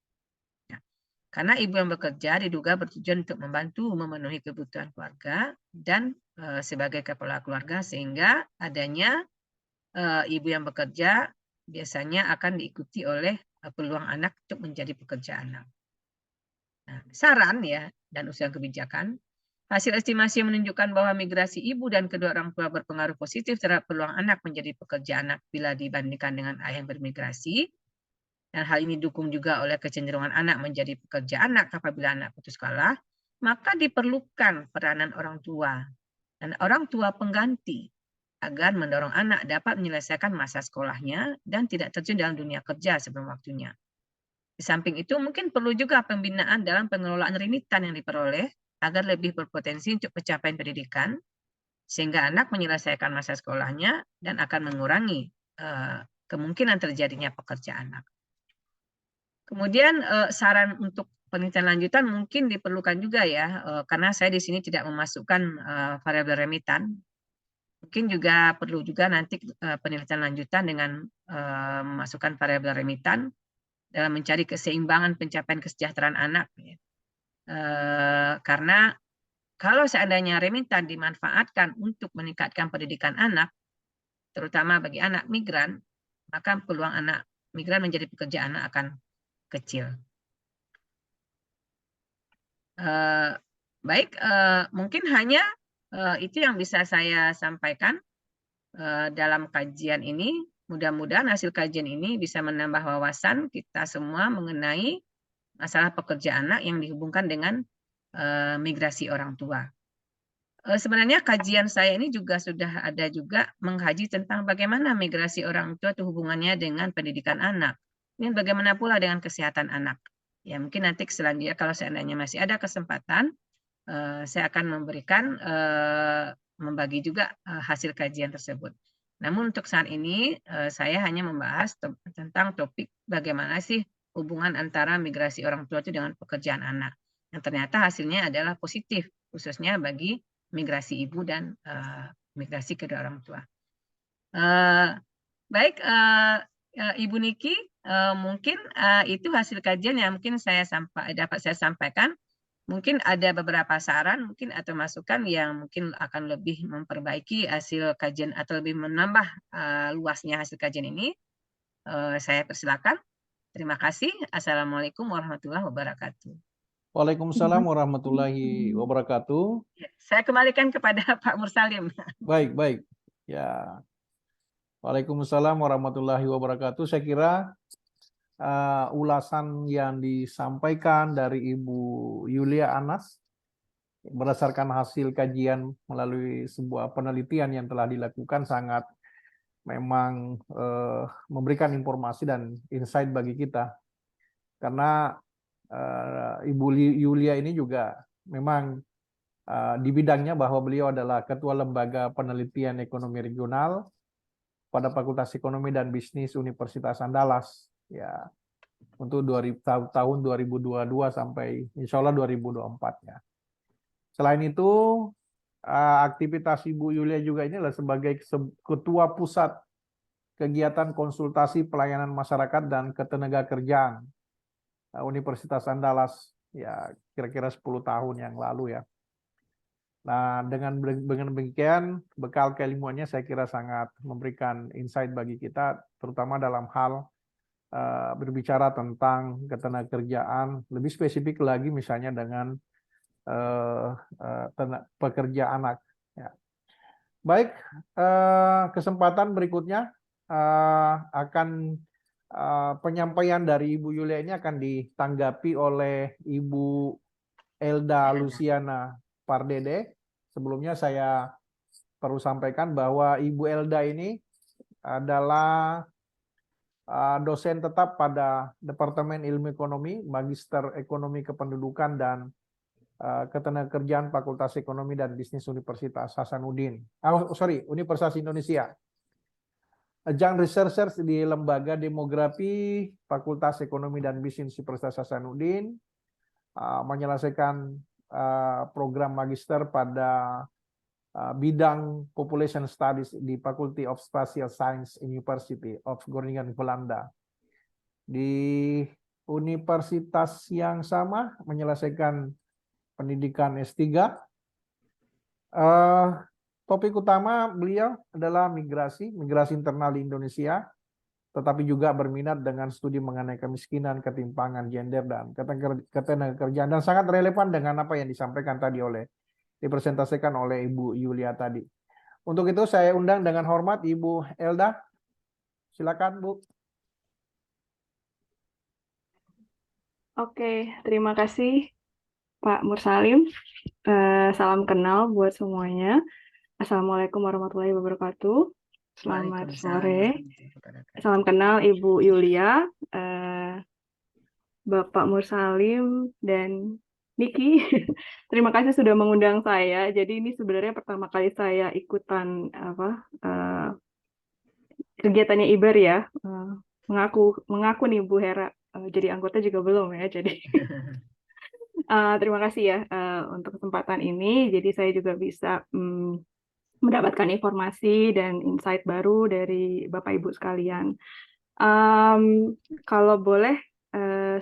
Ya. Karena ibu yang bekerja diduga bertujuan untuk membantu memenuhi kebutuhan keluarga dan sebagai kepala keluarga, sehingga adanya ibu yang bekerja biasanya akan diikuti oleh peluang anak untuk menjadi pekerja anak. Nah, saran ya dan usulan kebijakan. Hasil estimasi menunjukkan bahwa migrasi ibu dan kedua orang tua berpengaruh positif terhadap peluang anak menjadi pekerja anak bila dibandingkan dengan ayah yang bermigrasi. Dan hal ini didukung juga oleh kecenderungan anak menjadi pekerja anak apabila anak putus sekolah, maka diperlukan peranan orang tua dan orang tua pengganti agar mendorong anak dapat menyelesaikan masa sekolahnya dan tidak terjun dalam dunia kerja sebelum waktunya. Di samping itu, mungkin perlu juga pembinaan dalam pengelolaan remitan yang diperoleh agar lebih berpotensi untuk pencapaian pendidikan, sehingga anak menyelesaikan masa sekolahnya dan akan mengurangi kemungkinan terjadinya pekerja anak. Kemudian saran untuk penelitian lanjutan mungkin diperlukan juga ya, karena saya di sini tidak memasukkan variabel remitan. Mungkin juga perlu juga nanti penelitian lanjutan dengan memasukkan variabel remitan dalam mencari keseimbangan pencapaian kesejahteraan anak. Karena kalau seandainya remitan dimanfaatkan untuk meningkatkan pendidikan anak, terutama bagi anak migran, maka peluang anak migran menjadi pekerja anak akan kecil. Baik, mungkin hanya itu yang bisa saya sampaikan dalam kajian ini. Mudah-mudahan hasil kajian ini bisa menambah wawasan kita semua mengenai masalah pekerja anak yang dihubungkan dengan migrasi orang tua. Sebenarnya kajian saya ini juga sudah ada juga mengkaji tentang bagaimana migrasi orang tua itu hubungannya dengan pendidikan anak. Ini bagaimana pula dengan kesehatan anak. Ya mungkin nanti selanjutnya kalau seandainya masih ada kesempatan, saya akan memberikan membagi juga hasil kajian tersebut. Namun untuk saat ini saya hanya membahas tentang topik bagaimana sih hubungan antara migrasi orang tua itu dengan pekerjaan anak. Yang ternyata hasilnya adalah positif, khususnya bagi migrasi ibu dan migrasi kedua orang tua. Baik, Ibu Niki, mungkin itu hasil kajian yang mungkin dapat saya sampaikan. Mungkin ada beberapa saran mungkin atau masukan yang mungkin akan lebih memperbaiki hasil kajian atau lebih menambah luasnya hasil kajian ini. Saya persilakan. Terima kasih. Assalamualaikum warahmatullahi wabarakatuh. Waalaikumsalam warahmatullahi wabarakatuh. Saya kembalikan kepada Pak Mursalim. Baik. Ya. Waalaikumsalam warahmatullahi wabarakatuh. Saya kira ulasan yang disampaikan dari Ibu Yulia Anas berdasarkan hasil kajian melalui sebuah penelitian yang telah dilakukan sangat memang memberikan informasi dan insight bagi kita. Karena Ibu Yulia ini juga memang di bidangnya bahwa beliau adalah Ketua Lembaga Penelitian Ekonomi Regional pada Fakultas Ekonomi dan Bisnis Universitas Andalas ya untuk tahun 2022 sampai insya Allah 2024 ya. Selain itu aktivitas Ibu Yulia juga ini adalah sebagai Ketua Pusat Kegiatan Konsultasi Pelayanan Masyarakat dan Ketenagakerjaan Universitas Andalas ya kira-kira 10 tahun yang lalu ya. Nah, dengan demikian, bekal keilmuannya saya kira sangat memberikan insight bagi kita, terutama dalam hal berbicara tentang ketenagakerjaan, lebih spesifik lagi misalnya dengan pekerja anak. Ya. Baik, kesempatan berikutnya akan penyampaian dari Ibu Yulia ini akan ditanggapi oleh Ibu Elda Luciana Pardede. Sebelumnya saya perlu sampaikan bahwa Ibu Elda ini adalah dosen tetap pada Departemen Ilmu Ekonomi, Magister Ekonomi Kependudukan dan Ketenagakerjaan Fakultas Ekonomi dan Bisnis Universitas Hasanuddin. Universitas Indonesia. Adjunct Researcher di Lembaga Demografi Fakultas Ekonomi dan Bisnis Universitas Hasanuddin, menyelesaikan program magister pada bidang Population Studies di Faculty of Spatial Science University of Groningen, Belanda. Di universitas yang sama menyelesaikan pendidikan S3. Topik utama beliau adalah migrasi internal di Indonesia, tetapi juga berminat dengan studi mengenai kemiskinan, ketimpangan gender, dan ketenagakerjaan, dan sangat relevan dengan apa yang disampaikan tadi dipresentasikan oleh Ibu Yulia tadi. Untuk itu saya undang dengan hormat Ibu Elda. Silakan, Bu. Oke, terima kasih Pak Mursalim. Salam kenal buat semuanya. Assalamualaikum warahmatullahi wabarakatuh. Selamat sore. Salam kenal Ibu Yulia, Bapak Mursalim, dan Niki. Terima kasih sudah mengundang saya. Jadi ini sebenarnya pertama kali saya ikutan kegiatannya IBER ya. Mengaku nih Bu Hera. Jadi anggota juga belum ya. Jadi terima kasih ya untuk kesempatan ini. Jadi saya juga bisa mendapatkan informasi dan insight baru dari Bapak Ibu sekalian. Kalau boleh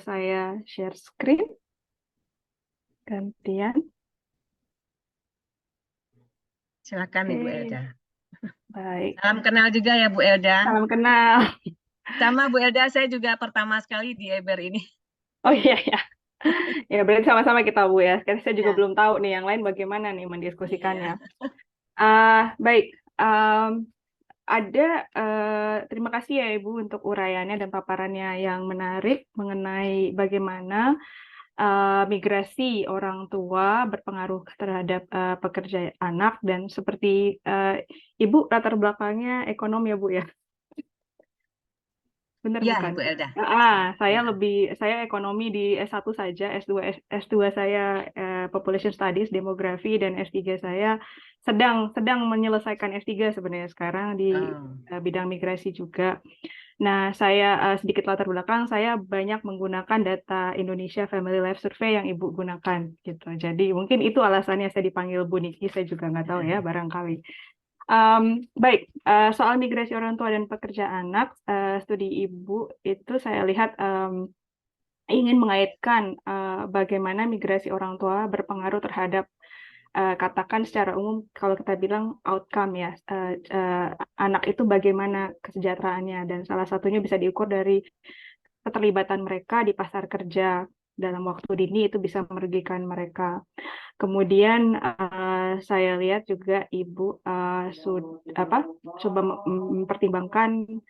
saya share screen. Gantian. Silakan Ibu Elda. Baik. Salam kenal juga ya Bu Elda. Salam kenal. Sama Bu Elda, saya juga pertama sekali di IBER ini. Oh iya ya. Ya berarti sama-sama kita Bu ya. Karena saya juga Ya. belum tahu nih yang lain bagaimana nih mendiskusikannya. Baik. Terima kasih ya Ibu untuk uraiannya dan paparannya yang menarik mengenai bagaimana migrasi orang tua berpengaruh terhadap pekerja anak, dan seperti Ibu latar belakangnya ekonom ya Bu ya. Benar Ya, bukan? Bu Elda. Saya ekonomi di S1 saja, S2 saya Population Studies, Demografi, dan S3 saya sedang menyelesaikan S3 sebenarnya sekarang di bidang migrasi juga. Nah, saya sedikit latar belakang, saya banyak menggunakan data Indonesia Family Life Survey yang Ibu gunakan gitu. Jadi mungkin itu alasannya saya dipanggil Bu Niki, saya juga nggak tahu ya, barangkali. Baik, soal migrasi orang tua dan pekerja anak, studi Ibu itu saya lihat ingin mengaitkan bagaimana migrasi orang tua berpengaruh terhadap katakan secara umum kalau kita bilang outcome ya, anak itu bagaimana kesejahteraannya, dan salah satunya bisa diukur dari keterlibatan mereka di pasar kerja dalam waktu dini, itu bisa merugikan mereka. Kemudian saya lihat juga Ibu coba mempertimbangkan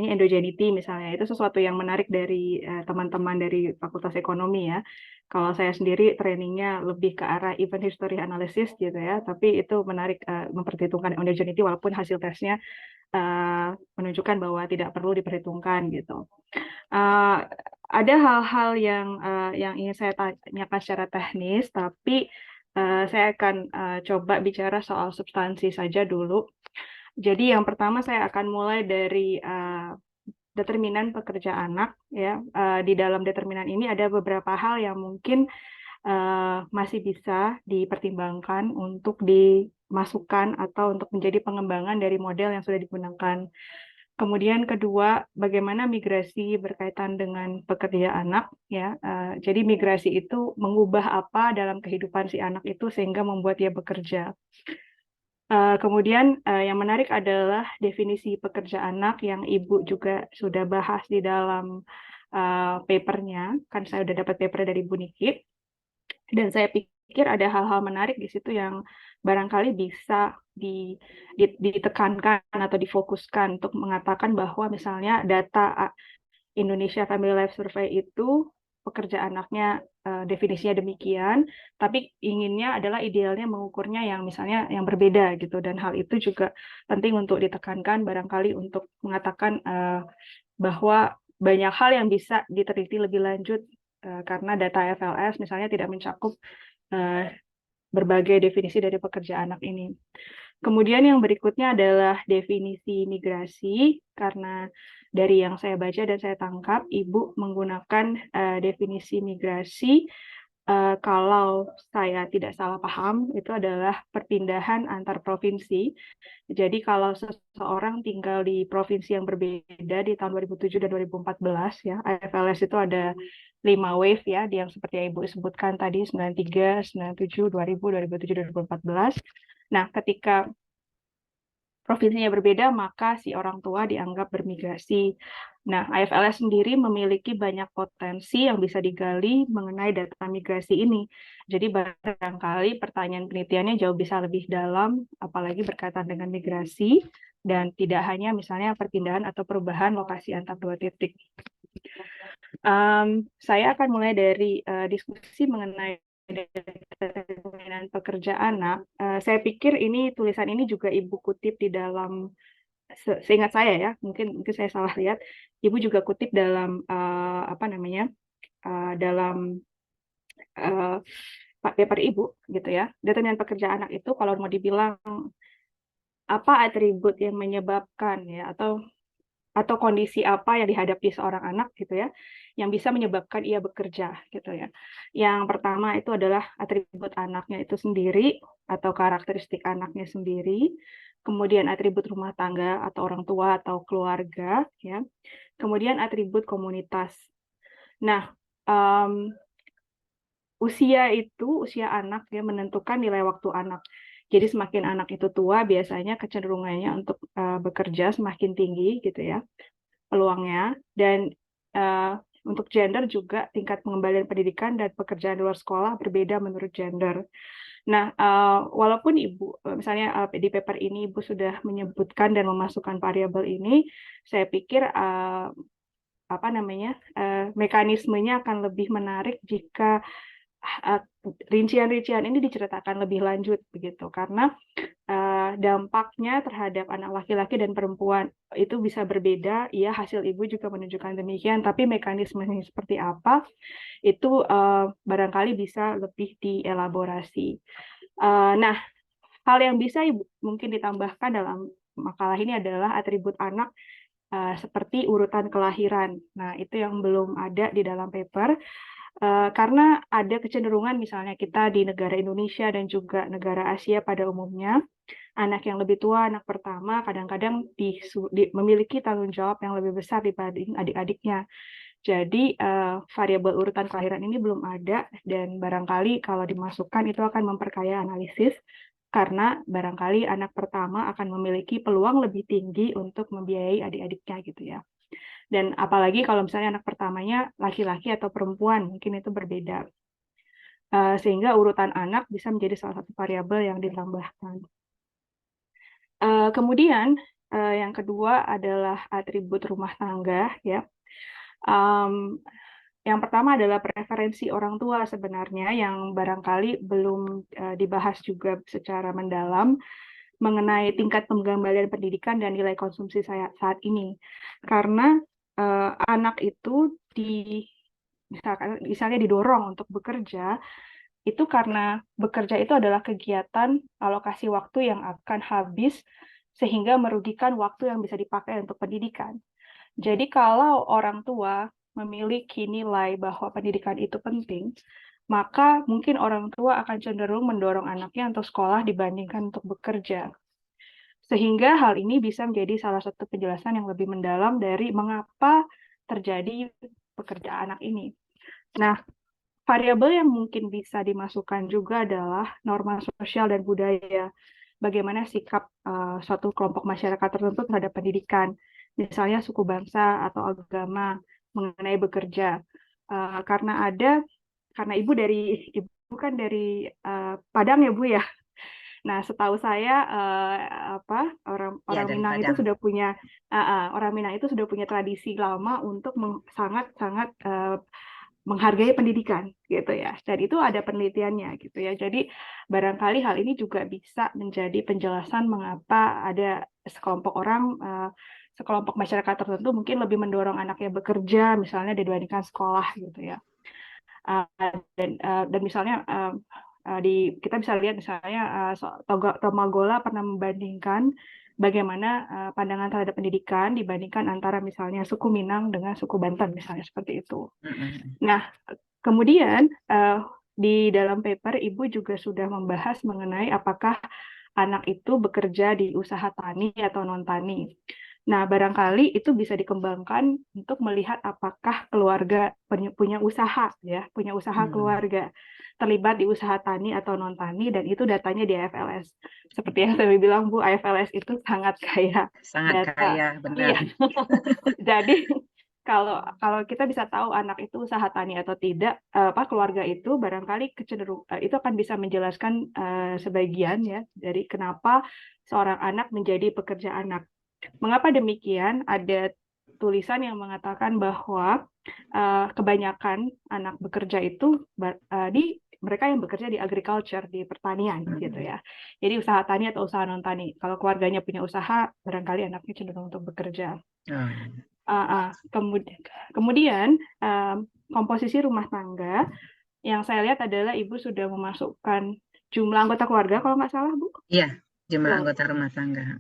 endogeneity misalnya. Itu sesuatu yang menarik dari teman-teman dari Fakultas Ekonomi ya. Kalau saya sendiri trainingnya lebih ke arah event history analysis gitu ya, tapi itu menarik memperhitungkan endogeneity walaupun hasil tesnya menunjukkan bahwa tidak perlu diperhitungkan gitu. Ada hal-hal yang ingin saya tanyakan secara teknis, tapi saya akan coba bicara soal substansi saja dulu. Jadi yang pertama saya akan mulai dari determinan pekerja anak, ya. Di dalam determinan ini ada beberapa hal yang mungkin masih bisa dipertimbangkan untuk dimasukkan atau untuk menjadi pengembangan dari model yang sudah digunakan. Kemudian kedua, bagaimana migrasi berkaitan dengan pekerja anak, ya. Jadi migrasi itu mengubah apa dalam kehidupan si anak itu sehingga membuat dia bekerja. Kemudian yang menarik adalah definisi pekerja anak yang Ibu juga sudah bahas di dalam papernya. Kan saya udah dapat paper dari Bu Niki. Dan saya pikir ada hal-hal menarik di situ yang barangkali bisa ditekankan atau difokuskan untuk mengatakan bahwa misalnya data Indonesia Family Life Survey itu pekerja anaknya definisinya demikian, tapi inginnya adalah idealnya mengukurnya yang misalnya yang berbeda gitu, dan hal itu juga penting untuk ditekankan barangkali untuk mengatakan bahwa banyak hal yang bisa diteliti lebih lanjut karena data FLS misalnya tidak mencakup berbagai definisi dari pekerja anak ini. Kemudian yang berikutnya adalah definisi migrasi, karena dari yang saya baca dan saya tangkap, Ibu menggunakan definisi migrasi, kalau saya tidak salah paham, itu adalah perpindahan antar provinsi. Jadi kalau seseorang tinggal di provinsi yang berbeda di tahun 2007 dan 2014, ya, FLS itu ada 5 wave, ya, yang seperti yang Ibu sebutkan tadi, 93, 97, 2000, 2007, 2014. Nah, ketika provinsinya berbeda, maka si orang tua dianggap bermigrasi. Nah, AFLS sendiri memiliki banyak potensi yang bisa digali mengenai data migrasi ini. Jadi barangkali pertanyaan penelitiannya jauh bisa lebih dalam, apalagi berkaitan dengan migrasi, dan tidak hanya misalnya perpindahan atau perubahan lokasi antar dua titik. Saya akan mulai dari diskusi mengenai determinan pekerja anak. Saya pikir ini tulisan ini juga Ibu kutip di dalam, seingat saya ya, mungkin saya salah lihat, Ibu juga kutip dalam dalam paper Ibu gitu ya. Determinan pekerja anak itu kalau mau dibilang apa atribut yang menyebabkan ya, atau kondisi apa yang dihadapi seorang anak gitu ya, yang bisa menyebabkan ia bekerja gitu ya. Yang pertama itu adalah atribut anaknya itu sendiri atau karakteristik anaknya sendiri, kemudian atribut rumah tangga atau orang tua atau keluarga ya, kemudian atribut komunitas. Nah, usia anak ya menentukan nilai waktu anak. Jadi semakin anak itu tua, biasanya kecenderungannya untuk bekerja semakin tinggi gitu ya peluangnya. Dan untuk gender juga tingkat pengembalian pendidikan dan pekerjaan di luar sekolah berbeda menurut gender. Nah, walaupun Ibu misalnya di paper ini Ibu sudah menyebutkan dan memasukkan variabel ini, saya pikir mekanismenya akan lebih menarik jika rincian-rincian ini diceritakan lebih lanjut begitu, karena dampaknya terhadap anak laki-laki dan perempuan itu bisa berbeda. Ya, hasil Ibu juga menunjukkan demikian, tapi mekanismenya seperti apa itu barangkali bisa lebih dielaborasi. Nah, hal yang bisa Ibu mungkin ditambahkan dalam makalah ini adalah atribut anak seperti urutan kelahiran. Nah, itu yang belum ada di dalam paper. Karena ada kecenderungan misalnya kita di negara Indonesia dan juga negara Asia pada umumnya, anak yang lebih tua, anak pertama, kadang-kadang memiliki tanggung jawab yang lebih besar dibanding adik-adiknya. Jadi variabel urutan kelahiran ini belum ada, dan barangkali kalau dimasukkan itu akan memperkaya analisis, karena barangkali anak pertama akan memiliki peluang lebih tinggi untuk membiayai adik-adiknya gitu ya. Dan apalagi kalau misalnya anak pertamanya laki-laki atau perempuan, mungkin itu berbeda. Sehingga urutan anak bisa menjadi salah satu variabel yang ditambahkan. Kemudian yang kedua adalah atribut rumah tangga ya. Yang pertama adalah preferensi orang tua sebenarnya, yang barangkali belum dibahas juga secara mendalam mengenai tingkat pengembalian pendidikan dan nilai konsumsi saya saat ini. Karena anak itu misalnya didorong untuk bekerja itu karena bekerja itu adalah kegiatan alokasi waktu yang akan habis sehingga merugikan waktu yang bisa dipakai untuk pendidikan. Jadi kalau orang tua memiliki nilai bahwa pendidikan itu penting, maka mungkin orang tua akan cenderung mendorong anaknya untuk sekolah dibandingkan untuk bekerja. Sehingga hal ini bisa menjadi salah satu penjelasan yang lebih mendalam dari mengapa terjadi pekerja anak ini. Nah, variabel yang mungkin bisa dimasukkan juga adalah norma sosial dan budaya. Bagaimana sikap suatu kelompok masyarakat tertentu terhadap pendidikan, misalnya suku bangsa atau agama mengenai bekerja. Karena ibu kan dari Padang ya Bu ya. Nah, setahu saya orang dari Minang itu Padang. sudah punya orang Minang itu sudah punya tradisi lama untuk sangat-sangat menghargai pendidikan gitu ya. Dan itu ada penelitiannya gitu ya. Jadi barangkali hal ini juga bisa menjadi penjelasan mengapa ada sekelompok masyarakat tertentu mungkin lebih mendorong anaknya bekerja misalnya dibandingkan sekolah gitu ya. Dan misalnya kita bisa lihat misalnya Tomagola pernah membandingkan bagaimana pandangan terhadap pendidikan dibandingkan antara misalnya suku Minang dengan suku Banten misalnya seperti itu. Nah, kemudian di dalam paper Ibu juga sudah membahas mengenai apakah anak itu bekerja di usaha tani atau non-tani. Nah, barangkali itu bisa dikembangkan untuk melihat apakah keluarga punya usaha ya, punya usaha keluarga terlibat di usaha tani atau non-tani, dan itu datanya di AFLS. Seperti yang saya bilang Bu, AFLS itu sangat kaya Sangat data. kaya, benar. Iya. Jadi kalau kita bisa tahu anak itu usaha tani atau tidak, keluarga itu barangkali itu akan bisa menjelaskan sebagian ya dari kenapa seorang anak menjadi pekerja anak. Mengapa demikian? Ada tulisan yang mengatakan bahwa kebanyakan anak bekerja itu mereka yang bekerja di agriculture, di pertanian gitu ya. Jadi usaha tani atau usaha non tani. Kalau keluarganya punya usaha, barangkali anaknya cenderung untuk bekerja. Kemudian komposisi rumah tangga yang saya lihat adalah Ibu sudah memasukkan jumlah anggota keluarga kalau nggak salah Bu. Iya, jumlah anggota rumah tangga.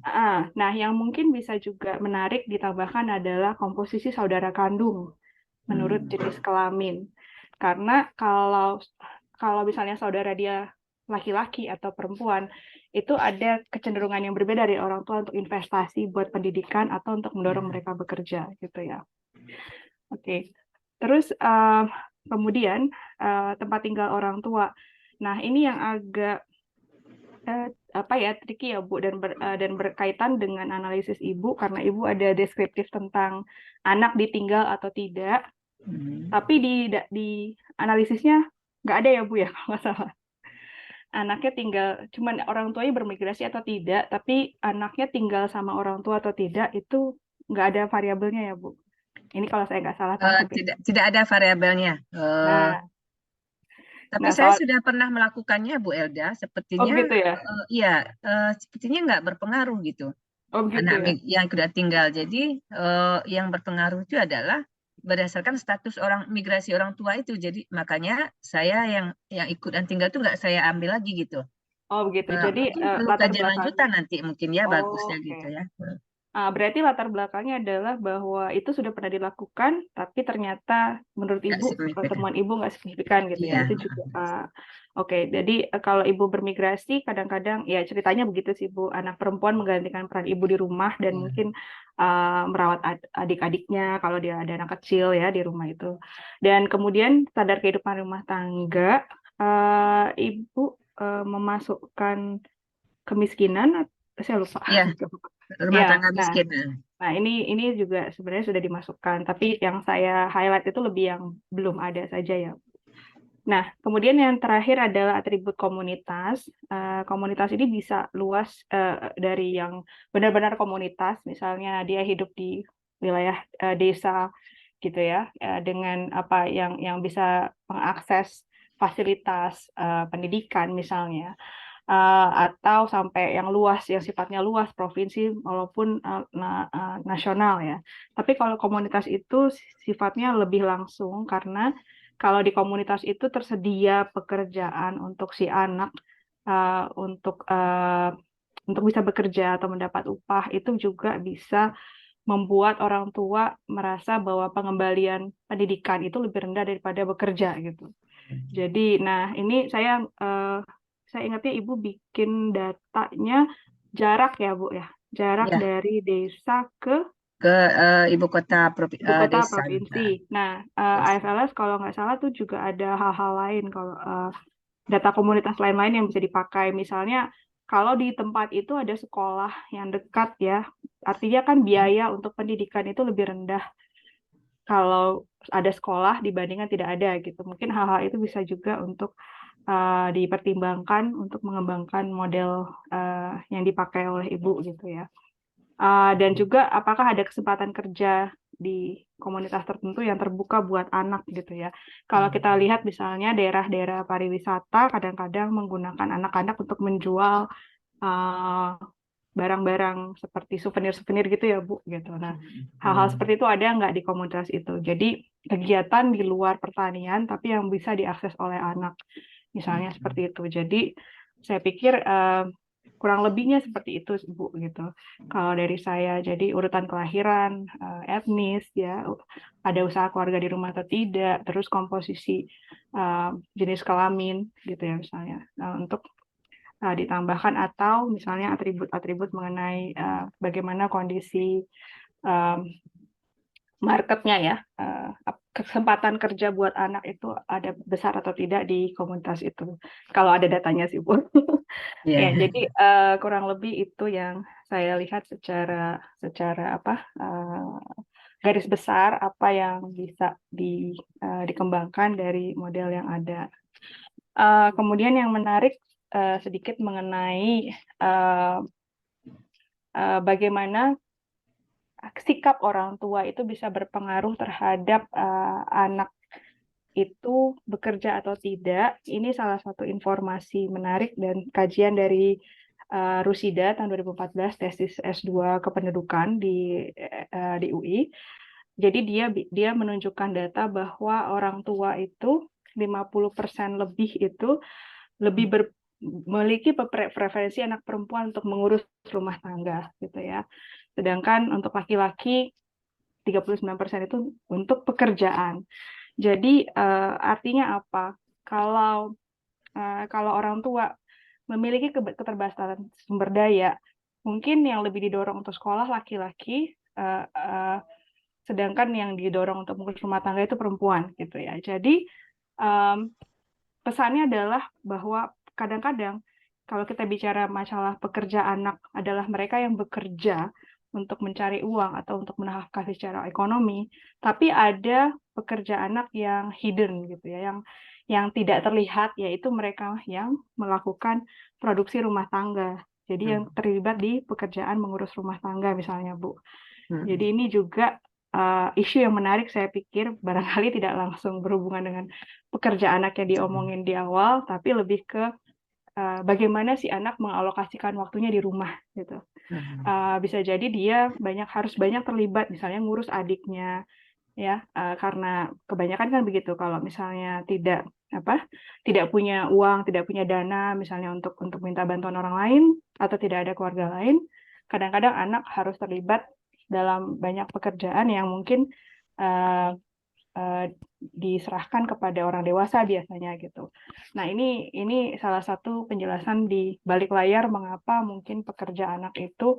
Nah, yang mungkin bisa juga menarik ditambahkan adalah komposisi saudara kandung menurut jenis kelamin. Karena kalau misalnya saudara dia laki-laki atau perempuan, itu ada kecenderungan yang berbeda dari orang tua untuk investasi buat pendidikan atau untuk mendorong mereka bekerja gitu ya. Oke. Terus kemudian tempat tinggal orang tua. Nah, ini yang agak tricky ya Bu, dan berkaitan dengan analisis Ibu karena Ibu ada deskriptif tentang anak ditinggal atau tidak. Tapi di analisisnya nggak ada ya Bu ya kalau nggak salah. Anaknya tinggal, cuman orang tuanya bermigrasi atau tidak, tapi anaknya tinggal sama orang tua atau tidak itu nggak ada variabelnya ya Bu. Ini kalau saya nggak salah tangkap. Tidak ada variabelnya. Tapi saya sudah pernah melakukannya Bu Elda, sepertinya gitu ya? Sepertinya nggak berpengaruh gitu. Anak yang sudah tinggal. Jadi yang berpengaruh itu adalah berdasarkan status migrasi orang tua itu. Jadi makanya saya yang ikut dan tinggal itu nggak saya ambil lagi gitu. Begitu. Jadi perlu kajian lanjutan nanti mungkin ya bagusnya gitu ya. Berarti latar belakangnya adalah bahwa itu sudah pernah dilakukan, tapi ternyata menurut Ibu temuan Ibu nggak signifikan gitu ya. Itu juga oke. Jadi kalau Ibu bermigrasi, kadang-kadang ya ceritanya begitu sih Bu, anak perempuan menggantikan peran Ibu di rumah dan mungkin merawat adik-adiknya kalau dia ada anak kecil ya di rumah itu. Dan kemudian standar kehidupan rumah tangga, Ibu memasukkan kemiskinan, saya lupa. Iya. Rumah tangga miskin. Nah, ini juga sebenarnya sudah dimasukkan, tapi yang saya highlight itu lebih yang belum ada saja ya. Nah, kemudian yang terakhir adalah atribut komunitas. Komunitas ini bisa luas dari yang benar-benar komunitas, misalnya dia hidup di wilayah desa gitu ya, dengan apa yang bisa mengakses fasilitas pendidikan misalnya. Atau sampai yang luas, yang sifatnya luas, provinsi maupun nasional ya. Tapi kalau komunitas itu sifatnya lebih langsung karena kalau di komunitas itu tersedia pekerjaan untuk si anak untuk bisa bekerja atau mendapat upah, itu juga bisa membuat orang tua merasa bahwa pengembalian pendidikan itu lebih rendah daripada bekerja gitu. Jadi, nah ini saya ingatnya Ibu bikin datanya jarak ya Bu ya, jarak Ya, dari desa ke ke ibu kota ibu kota desa. provinsi. Nah, Desa. AFLS kalau nggak salah tuh juga ada hal-hal lain kalau data komunitas lain-lain yang bisa dipakai. Misalnya kalau di tempat itu ada sekolah yang dekat ya, artinya kan biaya untuk pendidikan itu lebih rendah kalau ada sekolah dibandingkan tidak ada gitu. Mungkin hal-hal itu bisa juga untuk dipertimbangkan untuk mengembangkan model yang dipakai oleh Ibu gitu ya. Dan juga apakah ada kesempatan kerja di komunitas tertentu yang terbuka buat anak gitu ya. Kalau kita lihat misalnya daerah-daerah pariwisata kadang-kadang menggunakan anak-anak untuk menjual barang-barang seperti souvenir-souvenir gitu ya Bu gitu. Nah, hal-hal seperti itu ada nggak di komunitas itu? Jadi kegiatan di luar pertanian tapi yang bisa diakses oleh anak, misalnya seperti itu. Jadi saya pikir kurang lebihnya seperti itu Bu gitu. Kalau dari saya, jadi urutan kelahiran, etnis ya, ada usaha keluarga di rumah atau tidak, terus komposisi jenis kelamin gitu ya misalnya. Nah, untuk ditambahkan atau misalnya atribut-atribut mengenai bagaimana kondisi marketnya ya, kesempatan kerja buat anak itu ada besar atau tidak di komunitas itu. Kalau ada datanya sih Bu. Ya, Ya. jadi kurang lebih itu yang saya lihat secara garis besar apa yang bisa dikembangkan dari model yang ada. Kemudian yang menarik sedikit mengenai bagaimana sikap orang tua itu bisa berpengaruh terhadap anak itu bekerja atau tidak. Ini salah satu informasi menarik dan kajian dari Rusida tahun 2014, tesis S2 kependudukan di UI. Jadi dia menunjukkan data bahwa orang tua itu 50% lebih itu lebih memiliki preferensi anak perempuan untuk mengurus rumah tangga gitu ya. Sedangkan untuk laki-laki 39% itu untuk pekerjaan. Jadi artinya apa? Kalau orang tua memiliki keterbatasan sumber daya, mungkin yang lebih didorong untuk sekolah laki-laki, sedangkan yang didorong untuk mengurus rumah tangga itu perempuan gitu ya. Jadi pesannya adalah bahwa kadang-kadang kalau kita bicara masalah pekerja anak adalah mereka yang bekerja untuk mencari uang atau untuk menafkahi secara ekonomi, tapi ada pekerja anak yang hidden gitu ya, yang tidak terlihat, yaitu mereka yang melakukan produksi rumah tangga. Jadi yang terlibat di pekerjaan mengurus rumah tangga misalnya Bu. Jadi ini juga isu yang menarik, saya pikir barangkali tidak langsung berhubungan dengan pekerja anak yang diomongin di awal, tapi lebih ke bagaimana si anak mengalokasikan waktunya di rumah gitu. Bisa jadi dia harus banyak terlibat, misalnya ngurus adiknya ya, karena kebanyakan kan begitu, kalau misalnya tidak punya uang, tidak punya dana misalnya untuk minta bantuan orang lain atau tidak ada keluarga lain, kadang-kadang anak harus terlibat dalam banyak pekerjaan yang mungkin diserahkan kepada orang dewasa biasanya gitu. Nah, ini salah satu penjelasan di balik layar mengapa mungkin pekerja anak itu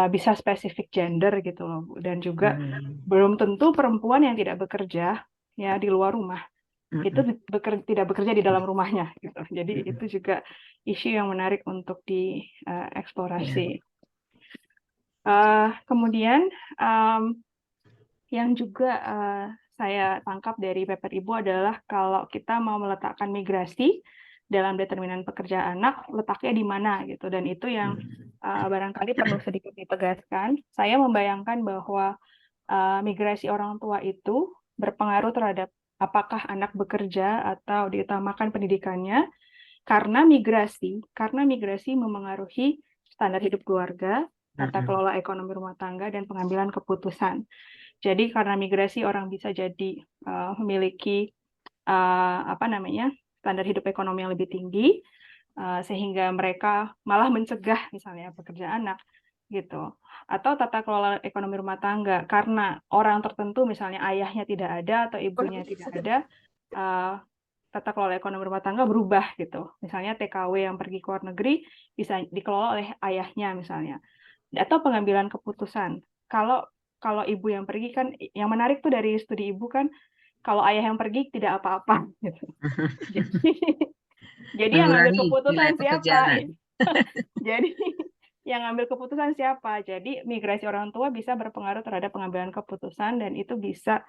bisa spesifik gender gitu loh, dan juga belum tentu perempuan yang tidak bekerja ya di luar rumah itu tidak bekerja di dalam rumahnya gitu. Jadi itu juga isu yang menarik untuk dieksplorasi. Kemudian yang juga saya tangkap dari paper Ibu adalah kalau kita mau meletakkan migrasi dalam determinan pekerja anak, letaknya di mana gitu. Dan itu yang barangkali perlu sedikit ditegaskan. Saya membayangkan bahwa migrasi orang tua itu berpengaruh terhadap apakah anak bekerja atau diutamakan pendidikannya, karena migrasi memengaruhi standar hidup keluarga, tata kelola ekonomi rumah tangga, dan pengambilan keputusan. Jadi karena migrasi orang bisa jadi memiliki standar hidup ekonomi yang lebih tinggi, sehingga mereka malah mencegah misalnya pekerja anak gitu. Atau tata kelola ekonomi rumah tangga, karena orang tertentu misalnya ayahnya tidak ada atau ibunya tidak ada, tata kelola ekonomi rumah tangga berubah gitu. Misalnya TKW yang pergi ke luar negeri bisa dikelola oleh ayahnya misalnya. Atau pengambilan keputusan. Kalau ibu yang pergi kan, yang menarik tuh dari studi ibu kan, kalau ayah yang pergi tidak apa-apa gitu. Jadi yang ngambil Mengurangi nilai keputusan siapa? pekerjaan. Jadi yang ngambil keputusan siapa? Jadi migrasi orang tua bisa berpengaruh terhadap pengambilan keputusan, dan itu bisa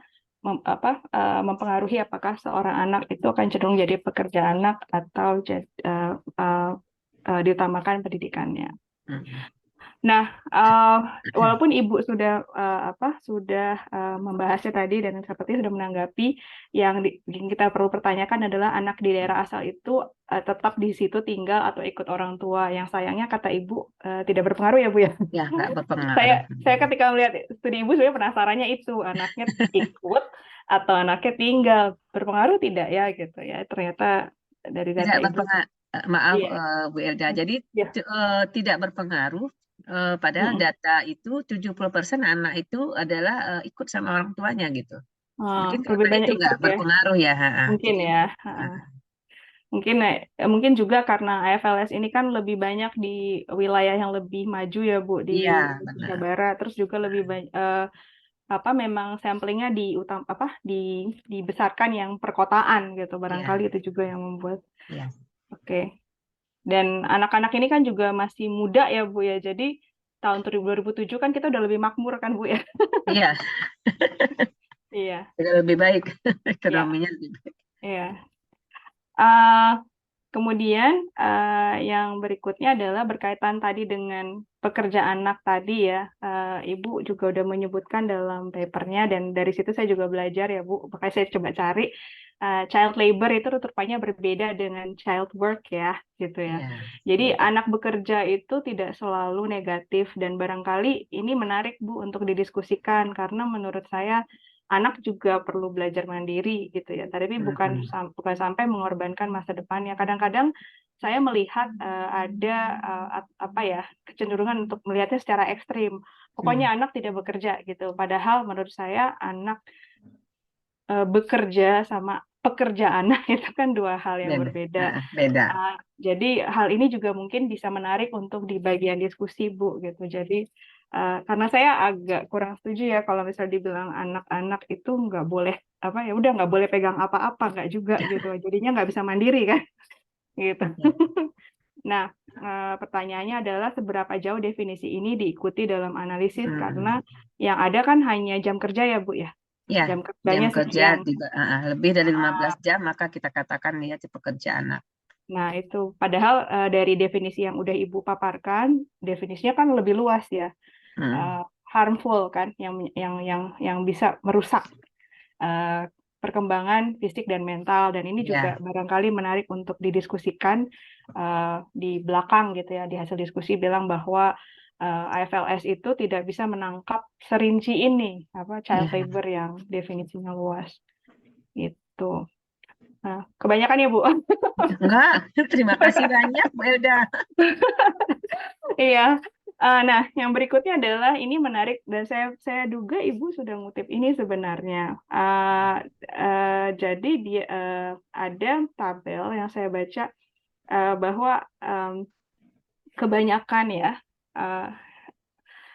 mempengaruhi apakah seorang anak itu akan cenderung jadi pekerja anak atau diutamakan pendidikannya. Nah, walaupun Ibu sudah membahasnya tadi dan seperti sudah menanggapi, yang kita perlu pertanyakan adalah anak di daerah asal itu tetap di situ tinggal atau ikut orang tua. Yang sayangnya kata Ibu tidak berpengaruh ya Bu ya. Ya, nggak berpengaruh. Saya ketika melihat studi Ibu sebenarnya penasarannya itu, anaknya ikut atau anaknya tinggal, berpengaruh tidak ya gitu ya. Ternyata dari data Tidak Ibu. berpengaruh. Maaf Bu Elda. Jadi tidak berpengaruh. Padahal data itu 70% anak itu adalah ikut sama orang tuanya gitu. Mungkin Lebih karena banyak itu nggak ikut ya. berpengaruh ya. Mungkin Jadi, ya. Mungkin juga karena AFLS ini kan lebih banyak di wilayah yang lebih maju ya Bu, di iya, Indonesia benar. Barat, terus juga lebih banyak memang samplingnya dibesarkan yang perkotaan gitu, barangkali itu juga yang membuat. Iya. Oke. Dan anak-anak ini kan juga masih muda ya Bu ya, jadi tahun 2007 kan kita udah lebih makmur kan Bu ya. Iya. Iya. Lebih baik ekonominya lebih baik. Iya. Kemudian yang berikutnya adalah berkaitan tadi dengan pekerja anak tadi ya. Ibu juga udah menyebutkan dalam papernya, dan dari situ saya juga belajar ya Bu. Makanya saya coba cari child labor itu rupanya berbeda dengan child work ya, gitu ya. Iya. Jadi anak bekerja itu tidak selalu negatif, dan barangkali ini menarik Bu untuk didiskusikan, karena menurut saya anak juga perlu belajar mandiri gitu ya, tapi bukan sampai mengorbankan masa depannya. Kadang-kadang saya melihat ada kecenderungan untuk melihatnya secara ekstrim. Pokoknya anak tidak bekerja gitu. Padahal menurut saya anak bekerja sama pekerja anak itu kan dua hal yang berbeda. Beda. Jadi hal ini juga mungkin bisa menarik untuk di bagian diskusi Bu gitu. Jadi karena saya agak kurang setuju ya kalau misalnya dibilang anak-anak itu nggak boleh udah nggak boleh pegang apa-apa, nggak juga gitu, jadinya nggak bisa mandiri kan gitu. Nah, pertanyaannya adalah seberapa jauh definisi ini diikuti dalam analisis, karena yang ada kan hanya jam kerja ya Bu ya. Ya, jam kerjanya jam kerja lebih dari 15 jam maka kita katakan dia pekerja anak. Nah, itu padahal dari definisi yang udah Ibu paparkan, definisinya kan lebih luas ya. Harmful kan, yang bisa merusak perkembangan fisik dan mental, dan ini juga barangkali menarik untuk didiskusikan di belakang gitu ya, di hasil diskusi bilang bahwa AFLS itu tidak bisa menangkap serinci ini child labor yang definisinya luas gitu. Nah, kebanyakan ya Bu? Enggak, terima kasih banyak Bu Elda. Iya. Nah, yang berikutnya adalah ini menarik, dan saya duga Ibu sudah ngutip ini sebenarnya. Jadi dia ada tabel yang saya baca bahwa kebanyakan ya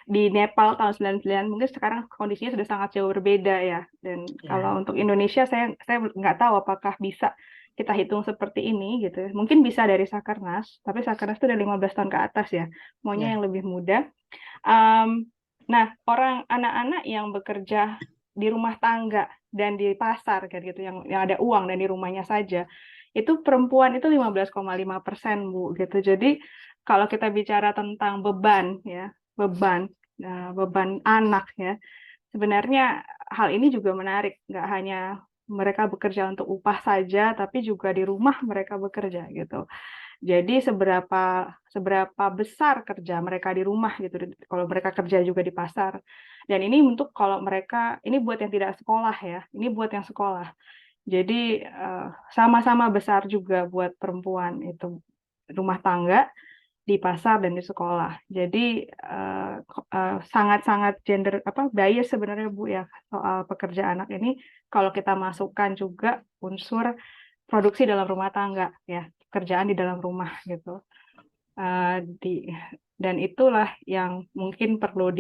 di Nepal tahun 99, mungkin sekarang kondisinya sudah sangat jauh berbeda ya. Dan kalau untuk Indonesia saya nggak tahu apakah bisa kita hitung seperti ini gitu. Mungkin bisa dari Sakernas, tapi Sakernas itu dari 15 tahun ke atas ya. Maunya yang lebih muda. Nah, anak-anak yang bekerja di rumah tangga dan di pasar kayak gitu, yang ada uang dan di rumahnya saja, itu perempuan itu 15,5% Bu gitu. Jadi kalau kita bicara tentang beban ya, beban anak ya, sebenarnya hal ini juga menarik. Nggak hanya mereka bekerja untuk upah saja, tapi juga di rumah mereka bekerja gitu. Jadi seberapa besar kerja mereka di rumah gitu, kalau mereka kerja juga di pasar. Dan ini untuk kalau mereka, ini buat yang tidak sekolah ya, ini buat yang sekolah. Jadi sama-sama besar juga buat perempuan itu rumah tangga di pasar dan di sekolah. Jadi sangat-sangat gender bias sebenarnya Bu ya soal pekerja anak ini kalau kita masukkan juga unsur produksi dalam rumah tangga ya, pekerjaan di dalam rumah gitu. Dan itulah yang mungkin perlu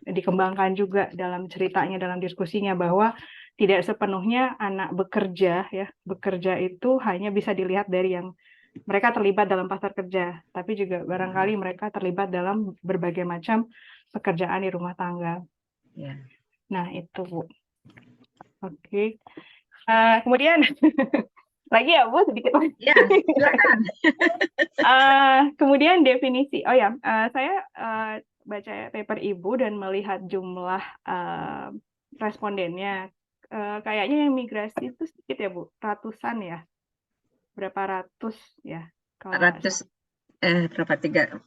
dikembangkan juga dalam ceritanya, dalam diskusinya bahwa tidak sepenuhnya anak bekerja ya, bekerja itu hanya bisa dilihat dari yang mereka terlibat dalam pasar kerja, tapi juga barangkali mereka terlibat dalam berbagai macam pekerjaan di rumah tangga. Ya. Nah, itu Bu. Oke. Kemudian lagi ya Bu, sedikit lagi. Ya, silakan. Kemudian definisi. Oh ya, saya baca paper Ibu dan melihat jumlah respondennya. Kayaknya yang migrasi itu sedikit ya Bu, ratusan ya. Berapa ratus ya? Kalau nggak 400 salah. berapa tiga?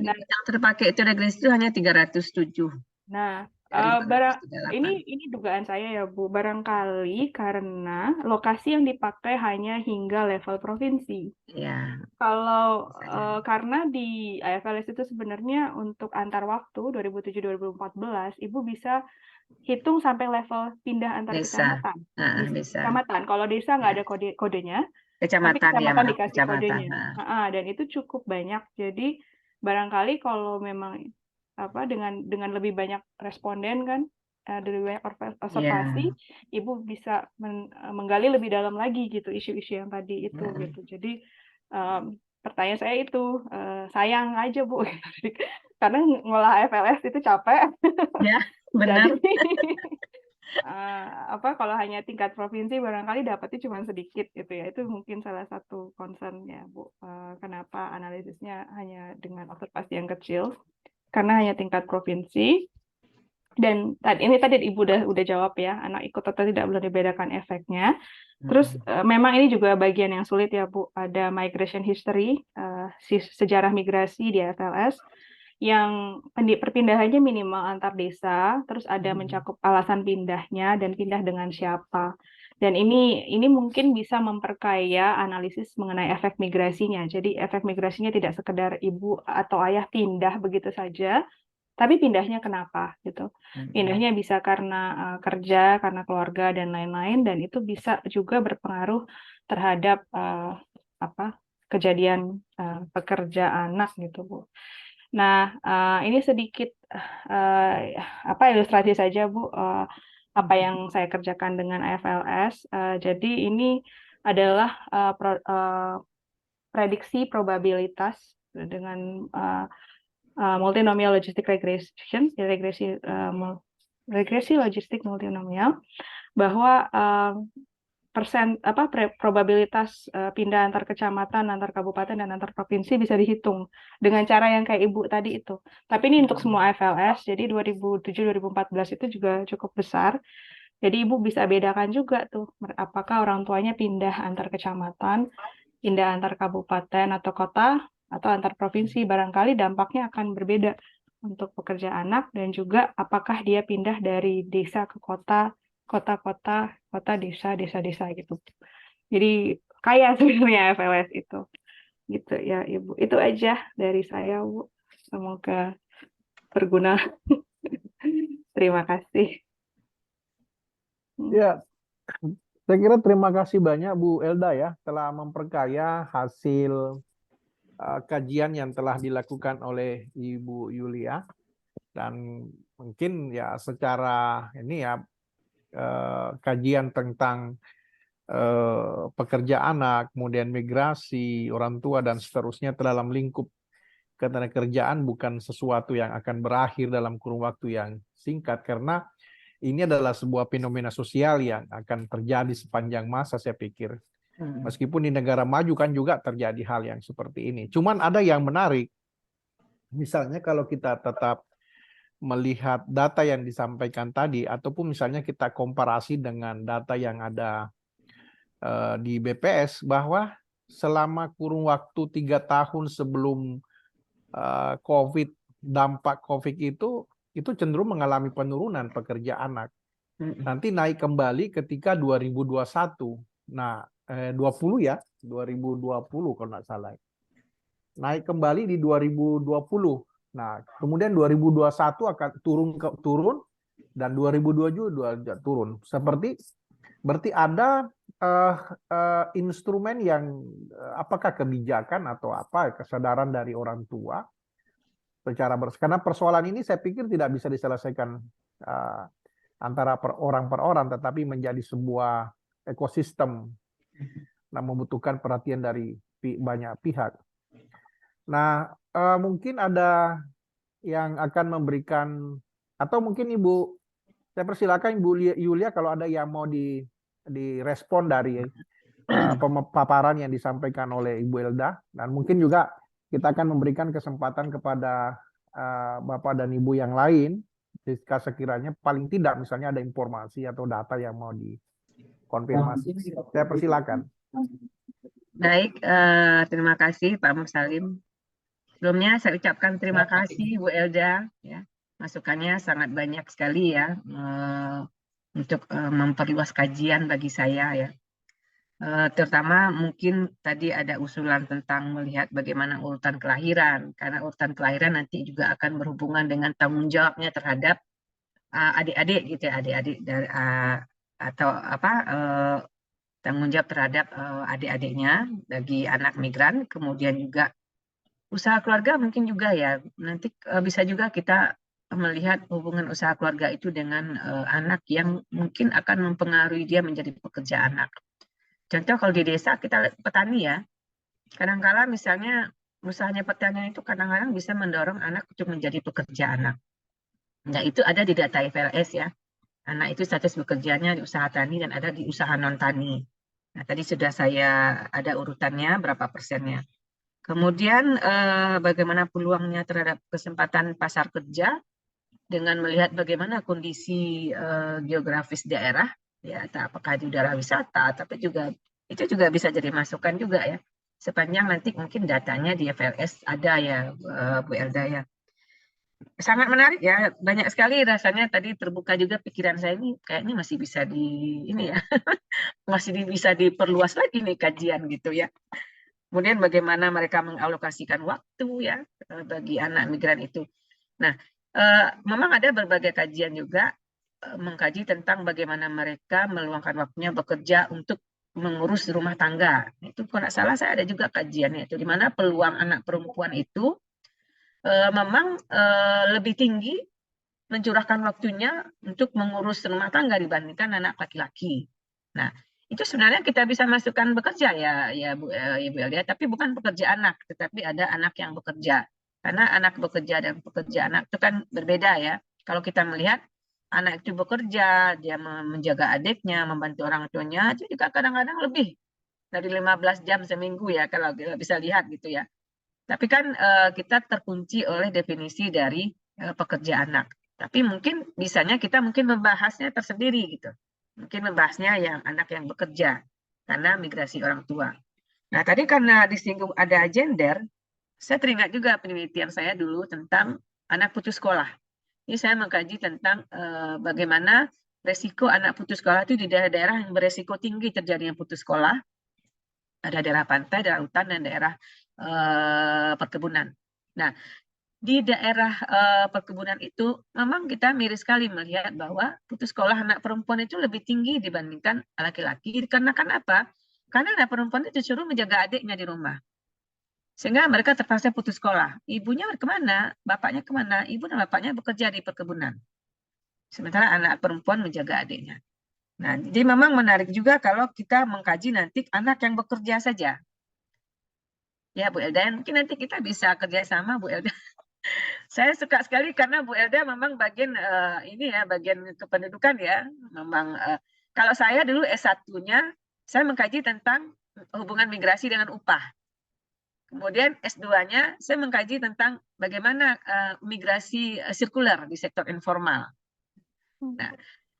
Yang terpakai itu regresi itu hanya 307. Nah, Dari ini dugaan saya ya Bu, barangkali karena lokasi yang dipakai hanya hingga level provinsi. Ya. Kalau karena di IFLS itu sebenarnya untuk antar waktu 2007-2014, Ibu bisa hitung sampai level pindah antar Desa. kecamatan. Desa. Kecamatan. Kalau desa nggak ada kodenya, Kecamatan, tapi kecamatan ya, dikasih kecamatan. kodenya. Dan itu cukup banyak. Jadi barangkali kalau memang dengan lebih banyak responden kan, dari banyak observasi, Ibu bisa menggali lebih dalam lagi gitu isu-isu yang tadi itu gitu. Jadi pertanyaan saya itu sayang aja Bu, karena ngolah FLS itu capek. Ya, benar. Jadi, kalau hanya tingkat provinsi barangkali dapatnya cuma sedikit gitu ya. Itu mungkin salah satu concern-nya Bu. Kenapa analisisnya hanya dengan observasi yang kecil? Karena hanya tingkat provinsi. Dan ini tadi Ibu udah jawab ya, anak ikut atau tidak belum dibedakan efeknya. Terus memang ini juga bagian yang sulit ya Bu. Ada migration history, sejarah migrasi di FLS yang perpindahannya minimal antar desa, terus ada mencakup alasan pindahnya dan pindah dengan siapa. Dan ini mungkin bisa memperkaya analisis mengenai efek migrasinya. Jadi efek migrasinya tidak sekedar ibu atau ayah pindah begitu saja, tapi pindahnya kenapa gitu. Pindahnya bisa karena kerja, karena keluarga dan lain-lain, dan itu bisa juga berpengaruh terhadap kejadian pekerja anak gitu Bu. Nah, ini sedikit ilustrasi saja Bu, apa yang saya kerjakan dengan IFLS. Jadi ini adalah prediksi probabilitas dengan multinomial logistic regression, regresi logistik multinomial, bahwa probabilitas pindah antar kecamatan, antar kabupaten, dan antar provinsi bisa dihitung dengan cara yang kayak Ibu tadi itu. Tapi ini untuk semua FLS, jadi 2007-2014 itu juga cukup besar. Jadi Ibu bisa bedakan juga tuh, apakah orang tuanya pindah antar kecamatan, pindah antar kabupaten atau kota, atau antar provinsi. Barangkali dampaknya akan berbeda untuk pekerja anak, dan juga apakah dia pindah dari desa ke kota, kota-kota, kota, desa gitu. Jadi kaya sebenarnya FLS itu. Gitu ya Ibu. Itu aja dari saya Bu. Semoga berguna. Terima kasih. Ya, saya kira terima kasih banyak Bu Elda ya telah memperkaya hasil kajian yang telah dilakukan oleh Ibu Yulia, dan mungkin ya secara ini ya kajian tentang pekerja anak, kemudian migrasi, orang tua, dan seterusnya dalam lingkup ketenagakerjaan bukan sesuatu yang akan berakhir dalam kurun waktu yang singkat, karena ini adalah sebuah fenomena sosial yang akan terjadi sepanjang masa, saya pikir. Meskipun di negara maju kan juga terjadi hal yang seperti ini. Cuman ada yang menarik, misalnya kalau kita tetap melihat data yang disampaikan tadi, ataupun misalnya kita komparasi dengan data yang ada di BPS, bahwa selama kurun waktu 3 tahun sebelum COVID, dampak COVID itu cenderung mengalami penurunan pekerja anak. Nanti naik kembali ketika 2021. Nah, 20 ya, 2020 kalau nggak salah. Naik kembali di 2020. Nah, kemudian 2021 akan turun dan 2022 juga turun. Berarti ada instrumen yang apakah kebijakan atau apa kesadaran dari orang tua secara karena persoalan ini saya pikir tidak bisa diselesaikan antara orang per orang, tetapi menjadi sebuah ekosistem yang membutuhkan perhatian dari banyak pihak. Nah, mungkin ada yang akan memberikan, atau mungkin Ibu, saya persilakan Ibu Yulia kalau ada yang mau direspon dari paparan yang disampaikan oleh Ibu Elda, dan mungkin juga kita akan memberikan kesempatan kepada Bapak dan Ibu yang lain jika sekiranya paling tidak misalnya ada informasi atau data yang mau dikonfirmasi. Saya persilakan. Baik, terima kasih Pak Mursalim. Sebelumnya saya ucapkan terima kasih Bu Elda, ya, masukannya sangat banyak sekali ya untuk memperluas kajian bagi saya ya. Terutama mungkin tadi ada usulan tentang melihat bagaimana urutan kelahiran, karena urutan kelahiran nanti juga akan berhubungan dengan tanggung jawabnya terhadap adik-adik gitu ya, adik-adik dari atau apa tanggung jawab terhadap adik-adiknya bagi anak migran, kemudian juga usaha keluarga mungkin juga ya, nanti bisa juga kita melihat hubungan usaha keluarga itu dengan anak yang mungkin akan mempengaruhi dia menjadi pekerja anak. Contoh kalau di desa kita lihat petani ya, kadang-kala misalnya usahanya pertanian itu kadang-kadang bisa mendorong anak untuk menjadi pekerja anak. Nah itu ada di data FLS ya, anak itu status bekerjanya di usaha tani dan ada di usaha non-tani. Nah tadi sudah saya ada urutannya berapa persennya. Kemudian bagaimana peluangnya terhadap kesempatan pasar kerja dengan melihat bagaimana kondisi geografis daerah, ya, apakah di daerah wisata, tapi juga itu juga bisa jadi masukan juga ya. Sepanjang nanti mungkin datanya di FLS ada ya, Bu Elda ya. Sangat menarik ya, banyak sekali rasanya tadi terbuka juga pikiran saya ini kayaknya masih bisa ini ya, masih bisa diperluas lagi nih kajian gitu ya. Kemudian bagaimana mereka mengalokasikan waktu ya bagi anak migran itu. Nah, memang ada berbagai kajian juga mengkaji tentang bagaimana mereka meluangkan waktunya bekerja untuk mengurus rumah tangga. Itu kalau tidak salah saya ada juga kajiannya itu di mana peluang anak perempuan itu memang lebih tinggi mencurahkan waktunya untuk mengurus rumah tangga dibandingkan anak laki-laki. Nah, itu sebenarnya kita bisa masukkan bekerja ya Bu Elia, tapi bukan pekerja anak, tetapi ada anak yang bekerja. Karena anak bekerja dan pekerja anak itu kan berbeda ya. Kalau kita melihat anak itu bekerja, dia menjaga adiknya, membantu orang tuanya, itu juga kadang-kadang lebih dari 15 jam seminggu ya kalau kita bisa lihat gitu ya. Tapi kan kita terkunci oleh definisi dari pekerja anak. Tapi mungkin bisanya kita mungkin membahasnya tersendiri gitu. Mungkin membahasnya yang anak yang bekerja karena migrasi orang tua. Nah tadi karena disinggung ada gender, saya teringat juga penelitian saya dulu tentang anak putus sekolah. Ini saya mengkaji tentang bagaimana resiko anak putus sekolah itu di daerah-daerah yang beresiko tinggi terjadinya putus sekolah. Ada daerah pantai, daerah hutan, dan daerah perkebunan. Nah, di daerah perkebunan itu memang kita miris sekali melihat bahwa putus sekolah anak perempuan itu lebih tinggi dibandingkan laki-laki. Karena kan apa? Karena anak perempuan itu disuruh menjaga adiknya di rumah. Sehingga mereka terpaksa putus sekolah. Ibunya kemana? Bapaknya kemana? Ibu dan bapaknya bekerja di perkebunan. Sementara anak perempuan menjaga adiknya. Nah, jadi memang menarik juga kalau kita mengkaji nanti anak yang bekerja saja. Ya Bu Elda, mungkin nanti kita bisa kerjasama Bu Elda. Saya suka sekali karena Bu Elda memang bagian ini ya, bagian kependudukan ya. Memang kalau saya dulu S1-nya, saya mengkaji tentang hubungan migrasi dengan upah. Kemudian S2-nya, saya mengkaji tentang bagaimana migrasi sirkuler di sektor informal. Nah,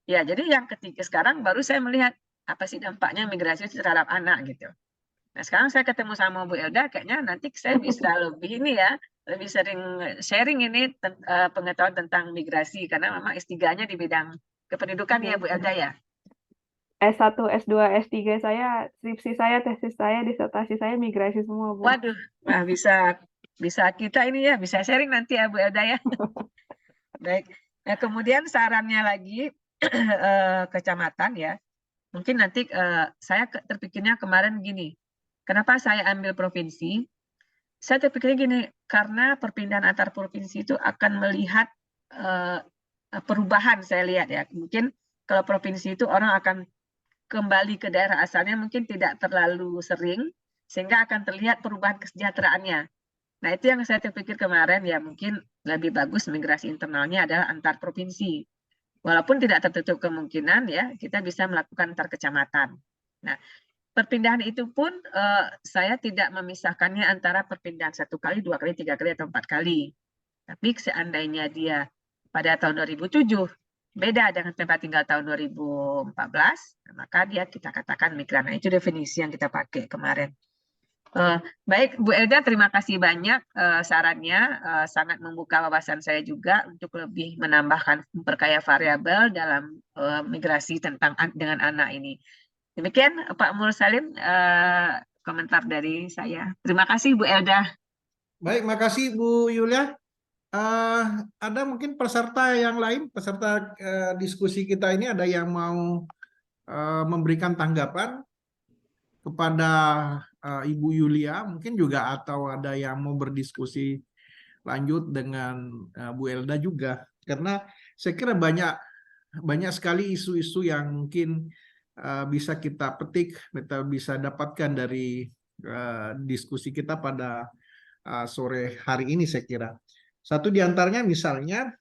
ya jadi yang ketiga sekarang baru saya melihat apa sih dampaknya migrasi terhadap anak gitu. Nah sekarang saya ketemu sama Bu Elda, kayaknya nanti saya bisa lebih ini ya, lebih sering sharing ini pengetahuan tentang migrasi karena memang S3-nya di bidang kependudukan ya Bu Elda ya? S1, S2, S3 saya, skripsi saya, tesis saya, disertasi saya migrasi semua, Bu. Waduh, wah bisa kita ini ya, bisa sharing nanti ya Bu Elda ya. Baik. Nah, kemudian sarannya lagi kecamatan ya. Mungkin nanti saya terpikirnya kemarin gini. Kenapa saya ambil provinsi? Saya terpikirnya gini, karena perpindahan antar provinsi itu akan melihat perubahan, saya lihat ya. Mungkin kalau provinsi itu orang akan kembali ke daerah asalnya mungkin tidak terlalu sering, sehingga akan terlihat perubahan kesejahteraannya. Nah, itu yang saya terpikir kemarin ya, mungkin lebih bagus migrasi internalnya adalah antar provinsi. Walaupun tidak tertutup kemungkinan ya, kita bisa melakukan antar kecamatan. Nah, perpindahan itu pun saya tidak memisahkannya antara perpindahan 1 kali, 2 kali, 3 kali, atau 4 kali. Tapi seandainya dia pada tahun 2007 beda dengan tempat tinggal tahun 2014, maka dia kita katakan migran. Nah, itu definisi yang kita pakai kemarin. Baik, Bu Elda, terima kasih banyak sarannya, sangat membuka wawasan saya juga untuk lebih menambahkan memperkaya variabel dalam migrasi dengan anak ini. Demikian Pak Mursalim, komentar dari saya. Terima kasih Bu Elda. Baik, makasih Bu Yulia. Ada mungkin peserta yang lain, peserta diskusi kita ini ada yang mau memberikan tanggapan kepada Ibu Yulia, mungkin juga, atau ada yang mau berdiskusi lanjut dengan Bu Elda juga, karena saya kira banyak sekali isu-isu yang mungkin bisa kita petik, kita bisa dapatkan dari diskusi kita pada sore hari ini. Saya kira satu di antaranya misalnya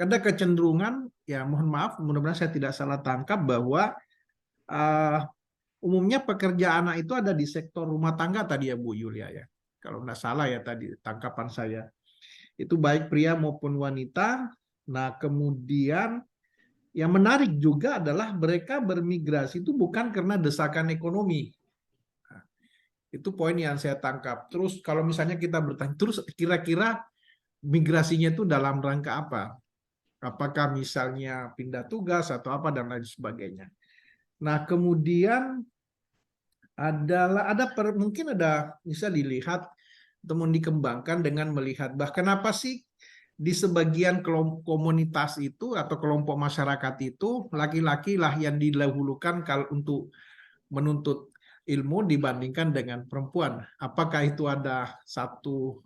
ada kecenderungan, ya mohon maaf, mudah-mudahan saya tidak salah tangkap, bahwa umumnya pekerja anak itu ada di sektor rumah tangga tadi ya Bu Yulia ya. Kalau nggak salah ya tadi tangkapan saya. Itu baik pria maupun wanita. Nah, kemudian yang menarik juga adalah mereka bermigrasi itu bukan karena desakan ekonomi. Nah, itu poin yang saya tangkap. Terus kalau misalnya kita bertanya, terus kira-kira migrasinya itu dalam rangka apa? Apakah misalnya pindah tugas atau apa dan lain sebagainya. Nah, kemudian mungkin bisa dilihat atau dikembangkan dengan melihat bahkan apa sih di sebagian komunitas itu atau kelompok masyarakat itu laki-laki lah yang didahulukan kalau untuk menuntut ilmu dibandingkan dengan perempuan. Apakah itu ada satu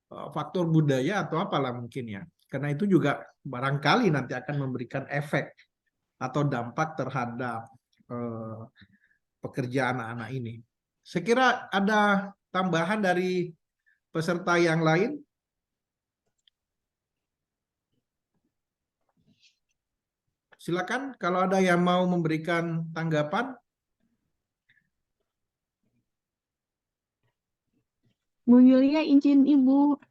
faktor budaya atau apalah mungkin ya. Karena itu juga barangkali nanti akan memberikan efek atau dampak terhadap pekerja anak-anak ini. Saya kira ada tambahan dari peserta yang lain. Silakan kalau ada yang mau memberikan tanggapan. Bu Yulia, izin Ibu.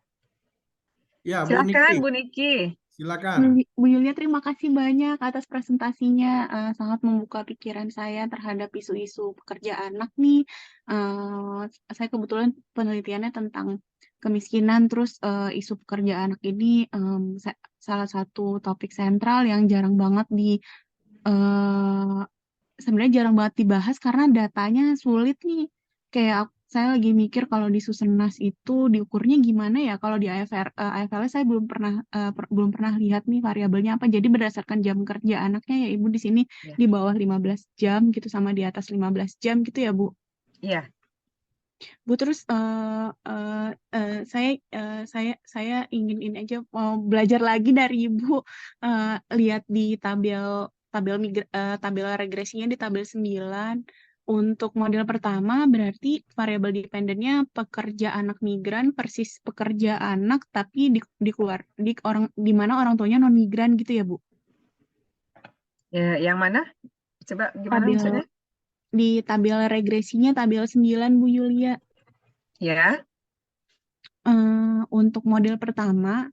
Ya, Bu Silakan Niki. Bu Niki. Silakan. Bu Yulia, terima kasih banyak atas presentasinya. Sangat membuka pikiran saya terhadap isu-isu pekerja anak nih. Saya kebetulan penelitiannya tentang kemiskinan, terus isu pekerja anak ini salah satu topik sentral yang jarang banget sebenarnya jarang banget dibahas karena datanya sulit nih. Kayak saya lagi mikir kalau di Susenas itu diukurnya gimana ya? Kalau di AFLS saya belum pernah lihat nih variabelnya apa. Jadi berdasarkan jam kerja anaknya ya Ibu di sini Ya. di bawah 15 jam gitu sama di atas 15 jam gitu ya Bu. Iya. Bu, terus saya ingin ini aja mau belajar lagi dari Ibu, lihat di tabel regresinya di tabel 9. Untuk model pertama berarti variabel dependennya pekerja anak migran persis pekerja anak tapi di mana orang tuanya non migran gitu ya Bu. Ya, yang mana? Coba gimana maksudnya? Di tabel regresinya tabel 9 Bu Yulia. Ya. Untuk model pertama,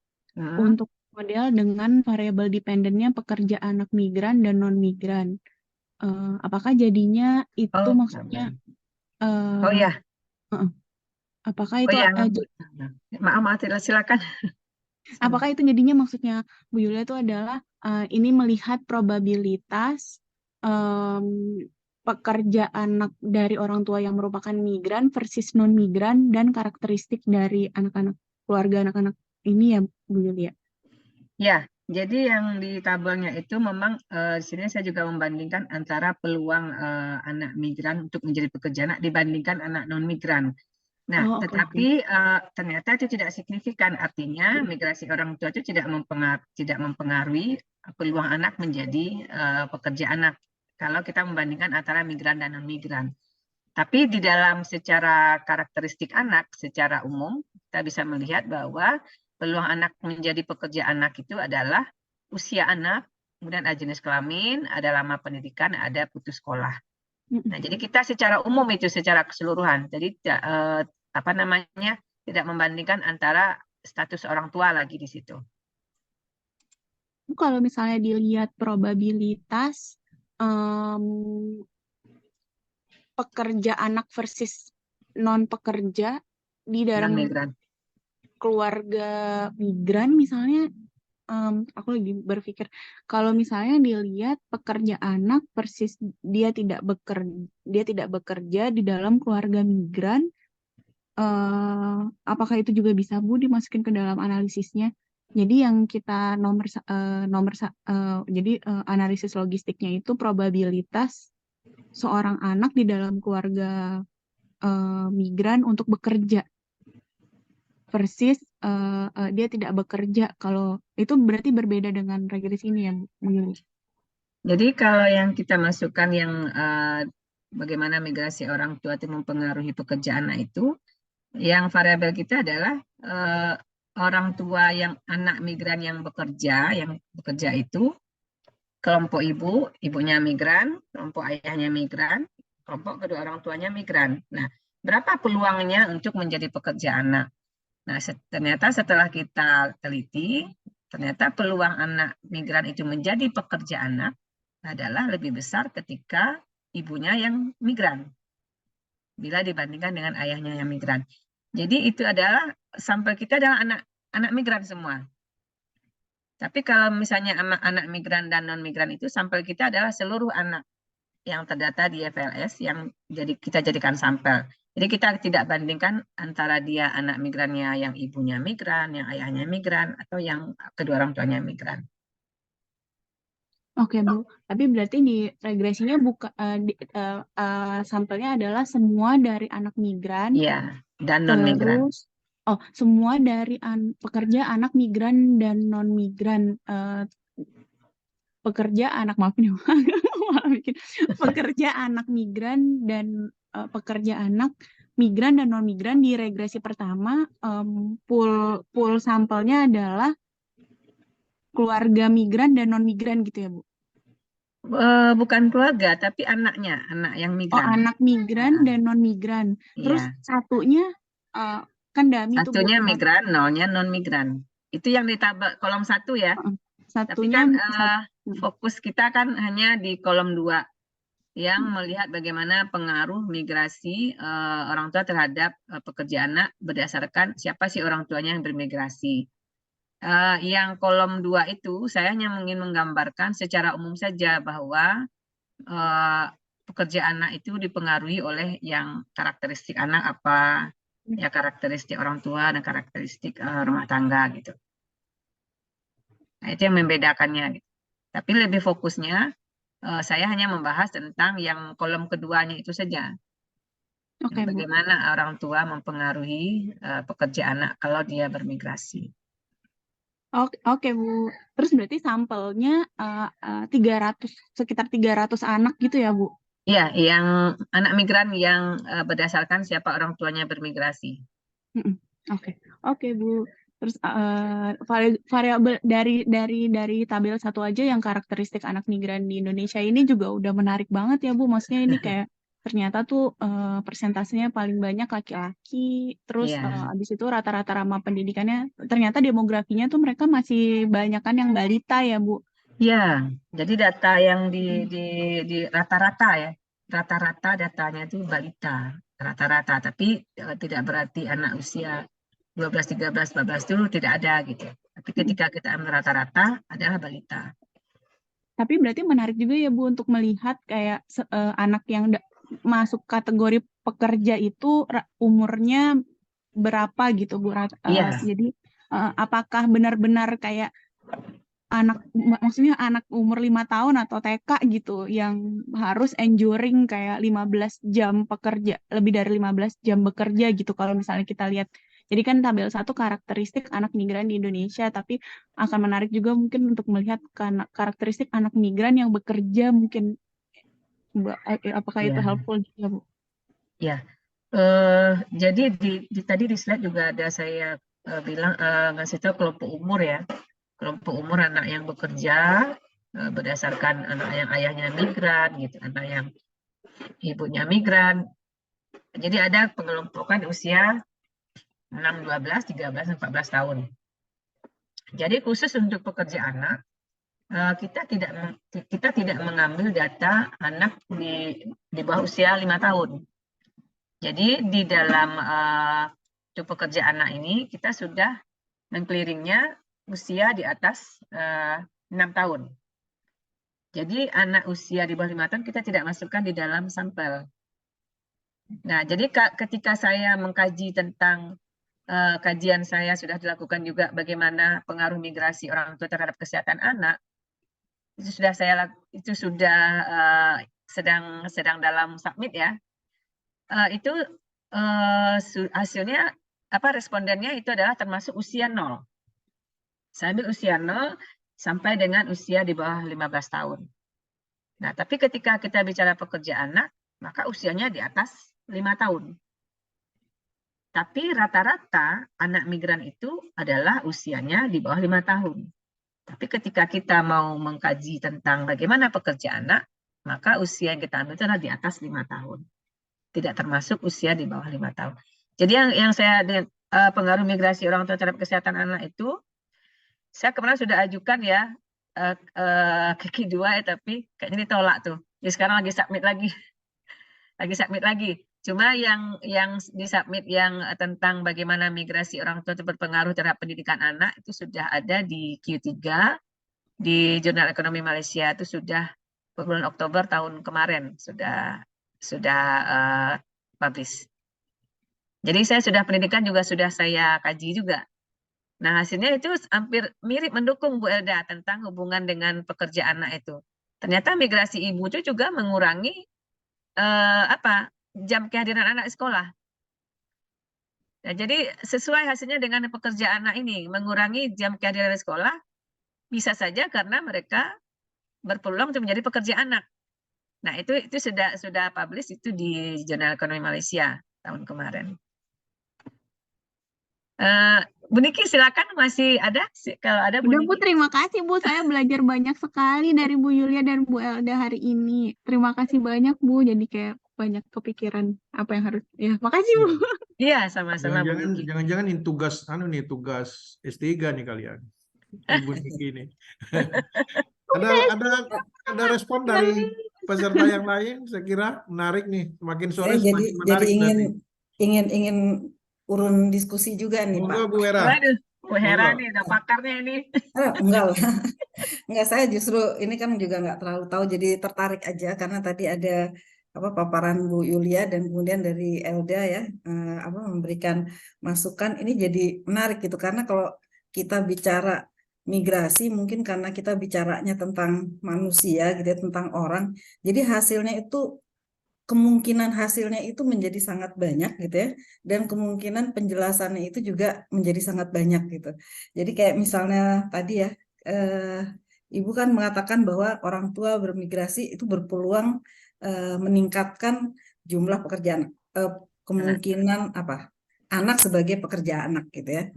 untuk model dengan variabel dependennya pekerja anak migran dan non migran, apakah jadinya itu maksudnya? Oh ya. Apakah itu? Maaf silakan. Apakah itu jadinya maksudnya Bu Yulia itu adalah ini melihat probabilitas pekerja anak dari orang tua yang merupakan migran versus non-migran dan karakteristik dari anak-anak keluarga anak-anak ini ya Bu Yulia? Ya, jadi yang di tabelnya itu memang di sini saya juga membandingkan antara peluang anak migran untuk menjadi pekerja anak dibandingkan anak non-migran. Nah, Oh, oke, oke. tetapi ternyata itu tidak signifikan. Artinya migrasi orang tua itu tidak mempengaruhi peluang anak menjadi pekerja anak kalau kita membandingkan antara migran dan non-migran. Tapi di dalam secara karakteristik anak, secara umum, kita bisa melihat bahwa peluang anak menjadi pekerja anak itu adalah usia anak, kemudian ada jenis kelamin, ada lama pendidikan, ada putus sekolah. Nah, jadi kita secara umum itu secara keseluruhan. Jadi tidak membandingkan antara status orang tua lagi di situ. Kalau misalnya dilihat probabilitas pekerja anak versus non pekerja di dalam Non-migran. keluarga migran misalnya, aku lagi berpikir kalau misalnya dilihat pekerja anak versus dia tidak bekerja di dalam keluarga migran, apakah itu juga bisa Bu dimasukin ke dalam analisisnya? Jadi yang kita jadi analisis logistiknya itu probabilitas seorang anak di dalam keluarga migran untuk bekerja versus dia tidak bekerja. Kalau itu berarti berbeda dengan regresi ini ya, Bu Yuli? Jadi kalau yang kita masukkan yang bagaimana migrasi orang tua itu mempengaruhi pekerjaan anak itu, yang variabel kita adalah orang tua yang anak migran yang bekerja itu kelompok ibunya migran, kelompok ayahnya migran, kelompok kedua orang tuanya migran. Nah, berapa peluangnya untuk menjadi pekerja anak? Nah, ternyata setelah kita teliti, ternyata peluang anak migran itu menjadi pekerja anak adalah lebih besar ketika ibunya yang migran, bila dibandingkan dengan ayahnya yang migran. Jadi itu adalah sampel kita adalah anak migran semua. Tapi kalau misalnya anak migran dan non-migran itu sampel kita adalah seluruh anak yang terdata di FLS yang kita jadikan sampel. Jadi kita tidak bandingkan antara dia anak migrannya yang ibunya migran, yang ayahnya migran, atau yang kedua orang tuanya migran. Oke Bu, tapi berarti di regresinya sampelnya adalah semua dari anak migran, Iya, dan non-migran. terus semua dari pekerja anak migran dan non-migran, pekerja anak pekerja anak migran dan pekerja anak migran dan non-migran di regresi pertama, pool sampelnya adalah keluarga migran dan non-migran gitu ya Bu? Bukan keluarga, tapi anak yang migran. Anak migran dan non-migran. Terus satunya kan dummy itu satunya migran, nolnya non-migran. Itu yang di tabel kolom 1 ya. Satunya tapi kan fokus kita kan hanya di kolom 2 yang melihat bagaimana pengaruh migrasi orang tua terhadap pekerja anak berdasarkan siapa sih orang tuanya yang bermigrasi. Yang kolom 2 itu saya hanya ingin menggambarkan secara umum saja bahwa pekerja anak itu dipengaruhi oleh yang karakteristik anak apa, ya karakteristik orang tua dan karakteristik rumah tangga gitu. Nah, itu yang membedakannya. Gitu. Tapi lebih fokusnya saya hanya membahas tentang yang kolom keduanya itu saja. Bagaimana orang tua mempengaruhi pekerja anak kalau dia bermigrasi. Oke Bu. Terus berarti sampelnya sekitar 300 anak gitu ya Bu? Iya, yang anak migran yang berdasarkan siapa orang tuanya bermigrasi. Oke Bu. Terus variabel dari tabel 1 aja yang karakteristik anak migran di Indonesia ini juga udah menarik banget ya Bu. Maksudnya ini kayak ternyata tuh persentasenya paling banyak laki-laki. Terus abis itu rata-rata ramah pendidikannya, ternyata demografinya tuh mereka masih banyakan yang balita ya Bu. Ya, jadi data yang di rata-rata ya, rata-rata datanya itu balita, rata-rata, tapi tidak berarti anak usia 12, 13, 14 itu tidak ada gitu. Tapi ketika kita ambil rata-rata adalah balita. Tapi berarti menarik juga ya Bu untuk melihat kayak anak yang masuk kategori pekerja itu umurnya berapa gitu Bu. Iya. Jadi apakah benar-benar kayak maksudnya anak umur 5 tahun atau TK gitu yang harus enduring kayak 15 jam pekerja, lebih dari 15 jam bekerja gitu kalau misalnya kita lihat. Jadi kan tabel 1 karakteristik anak migran di Indonesia, tapi akan menarik juga mungkin untuk melihat karakteristik anak migran yang bekerja mungkin, apakah itu Iya. helpful juga Bu? Ya, jadi tadi di slide juga ada saya bilang ngasih tahu kelompok umur ya, kelompok umur anak yang bekerja berdasarkan anak yang ayahnya migran gitu, anak yang ibunya migran. Jadi ada pengelompokan usia 6, 12, 13, 14 tahun. Jadi khusus untuk pekerja anak, kita tidak mengambil data anak di bawah usia 5 tahun. Jadi di dalam untuk pekerja anak ini kita sudah mengclearingnya usia di atas 6 tahun. Jadi anak usia di bawah 5 tahun kita tidak masukkan di dalam sampel. Nah, jadi ketika saya mengkaji tentang kajian saya sudah dilakukan juga bagaimana pengaruh migrasi orang tua terhadap kesehatan anak, itu sudah sedang dalam submit ya. Itu hasilnya respondennya itu adalah termasuk usia 0. Saya ambil usia 0 sampai dengan usia di bawah 15 tahun. Nah, tapi ketika kita bicara pekerja anak, maka usianya di atas 5 tahun. Tapi rata-rata anak migran itu adalah usianya di bawah 5 tahun. Tapi ketika kita mau mengkaji tentang bagaimana pekerja anak, maka usia yang kita ambil itu adalah di atas 5 tahun. Tidak termasuk usia di bawah 5 tahun. Jadi yang saya pengaruh migrasi orang tua terhadap kesehatan anak itu, saya kemarin sudah ajukan ya ke Q2 ya, tapi kayaknya ditolak tuh. Jadi sekarang lagi submit lagi. Cuma yang disubmit yang tentang bagaimana migrasi orang tua itu berpengaruh terhadap pendidikan anak itu sudah ada di Q3 di Jurnal Ekonomi Malaysia, itu sudah bulan Oktober tahun kemarin sudah publish. Jadi saya sudah pendidikan juga sudah saya kaji juga. Nah, hasilnya itu hampir mirip mendukung Bu Elda tentang hubungan dengan pekerja anak itu. Ternyata migrasi ibu itu juga mengurangi jam kehadiran anak di sekolah. Nah, jadi sesuai hasilnya dengan pekerja anak ini, mengurangi jam kehadiran di sekolah bisa saja karena mereka berpeluang untuk menjadi pekerja anak. Nah, itu sudah publish itu di Jurnal Ekonomi Malaysia tahun kemarin. Bu Niki silakan, masih ada kalau ada Bu Udah Niki. Bu, terima kasih Bu, saya belajar banyak sekali dari Bu Yulia dan Bu Elda hari ini. Terima kasih banyak Bu, jadi kayak banyak kepikiran apa yang harus, ya makasih Bu. Iya, sama-sama Bu Niki. Jangan-jangan ini tugas S3 nih kalian. Ibu Niki ini. Ada respon dari peserta yang lain, saya kira menarik nih. Makin sore Saya semakin menarik. ingin urun diskusi juga nih Pak. Bu Hera. Waduh, Bu Hera nih udah pakarnya ini. Enggak lah. Enggak, saya justru ini kan juga nggak terlalu tahu, jadi tertarik aja karena tadi ada paparan Bu Yulia dan kemudian dari Elda ya memberikan masukan. Ini jadi menarik gitu karena kalau kita bicara migrasi mungkin karena kita bicaranya tentang manusia gitu ya, tentang orang. Jadi kemungkinan hasilnya itu menjadi sangat banyak gitu ya, dan kemungkinan penjelasannya itu juga menjadi sangat banyak gitu. Jadi kayak misalnya tadi ya Ibu kan mengatakan bahwa orang tua bermigrasi itu berpeluang meningkatkan jumlah pekerjaan kemungkinan anak sebagai pekerja anak gitu ya.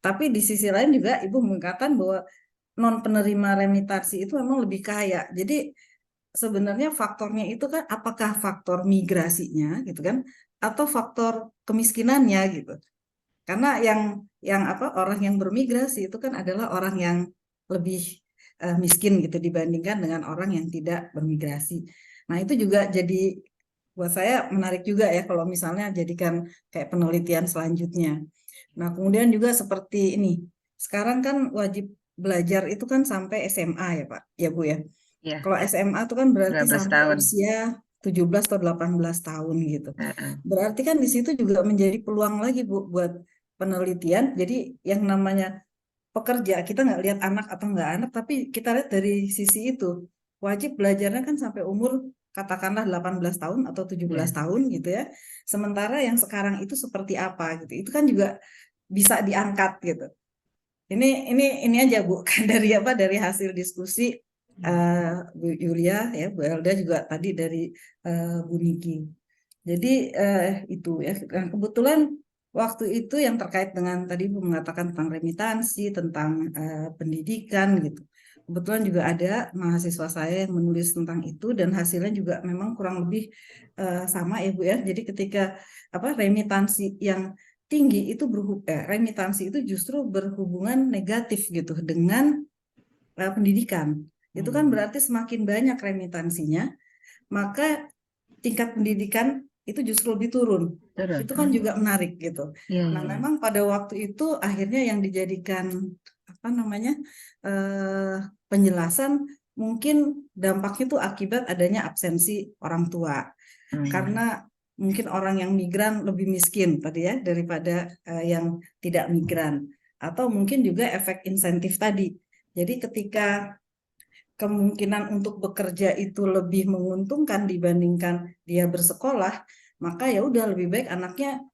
Tapi di sisi lain juga Ibu mengatakan bahwa non penerima remitansi itu memang lebih kaya. Jadi sebenarnya faktornya itu kan apakah faktor migrasinya gitu kan atau faktor kemiskinannya gitu. Karena yang orang yang bermigrasi itu kan adalah orang yang lebih miskin gitu dibandingkan dengan orang yang tidak bermigrasi. Nah, itu juga jadi buat saya menarik juga ya kalau misalnya jadikan kayak penelitian selanjutnya. Nah, kemudian juga seperti ini, sekarang kan wajib belajar itu kan sampai SMA ya Pak, ya Bu ya. Ya, Kalau SMA itu kan berarti 12 sampai tahun. usia 17 atau 18 tahun gitu. Heeh. Berarti kan di situ juga menjadi peluang lagi Bu buat penelitian. Jadi yang namanya pekerja, kita nggak lihat anak atau nggak anak, tapi kita lihat dari sisi itu. Wajib belajarnya kan sampai umur katakanlah 18 tahun atau 17 Ya. tahun gitu ya. Sementara yang sekarang itu seperti apa gitu. Itu kan juga bisa diangkat gitu. Ini aja Bu, dari dari hasil diskusi Bu Yulia ya, Bu Elda juga tadi dari Bu Niki. Jadi itu ya. Nah, kebetulan waktu itu yang terkait dengan tadi Bu mengatakan tentang remitansi, tentang pendidikan gitu. Kebetulan juga ada mahasiswa saya yang menulis tentang itu dan hasilnya juga memang kurang lebih sama ya Bu ya. Jadi ketika remitansi yang tinggi itu remitansi itu justru berhubungan negatif gitu dengan pendidikan. Itu kan berarti semakin banyak remitansinya, maka tingkat pendidikan itu justru lebih turun. Turun. Itu kan juga menarik gitu. Ya, Nah, ya. memang pada waktu itu akhirnya yang dijadikan penjelasan mungkin dampaknya itu akibat adanya absensi orang tua. Karena mungkin orang yang migran lebih miskin tadi ya daripada yang tidak migran. Atau mungkin juga efek insentif tadi. Jadi ketika kemungkinan untuk bekerja itu lebih menguntungkan dibandingkan dia bersekolah, maka ya udah lebih baik anaknya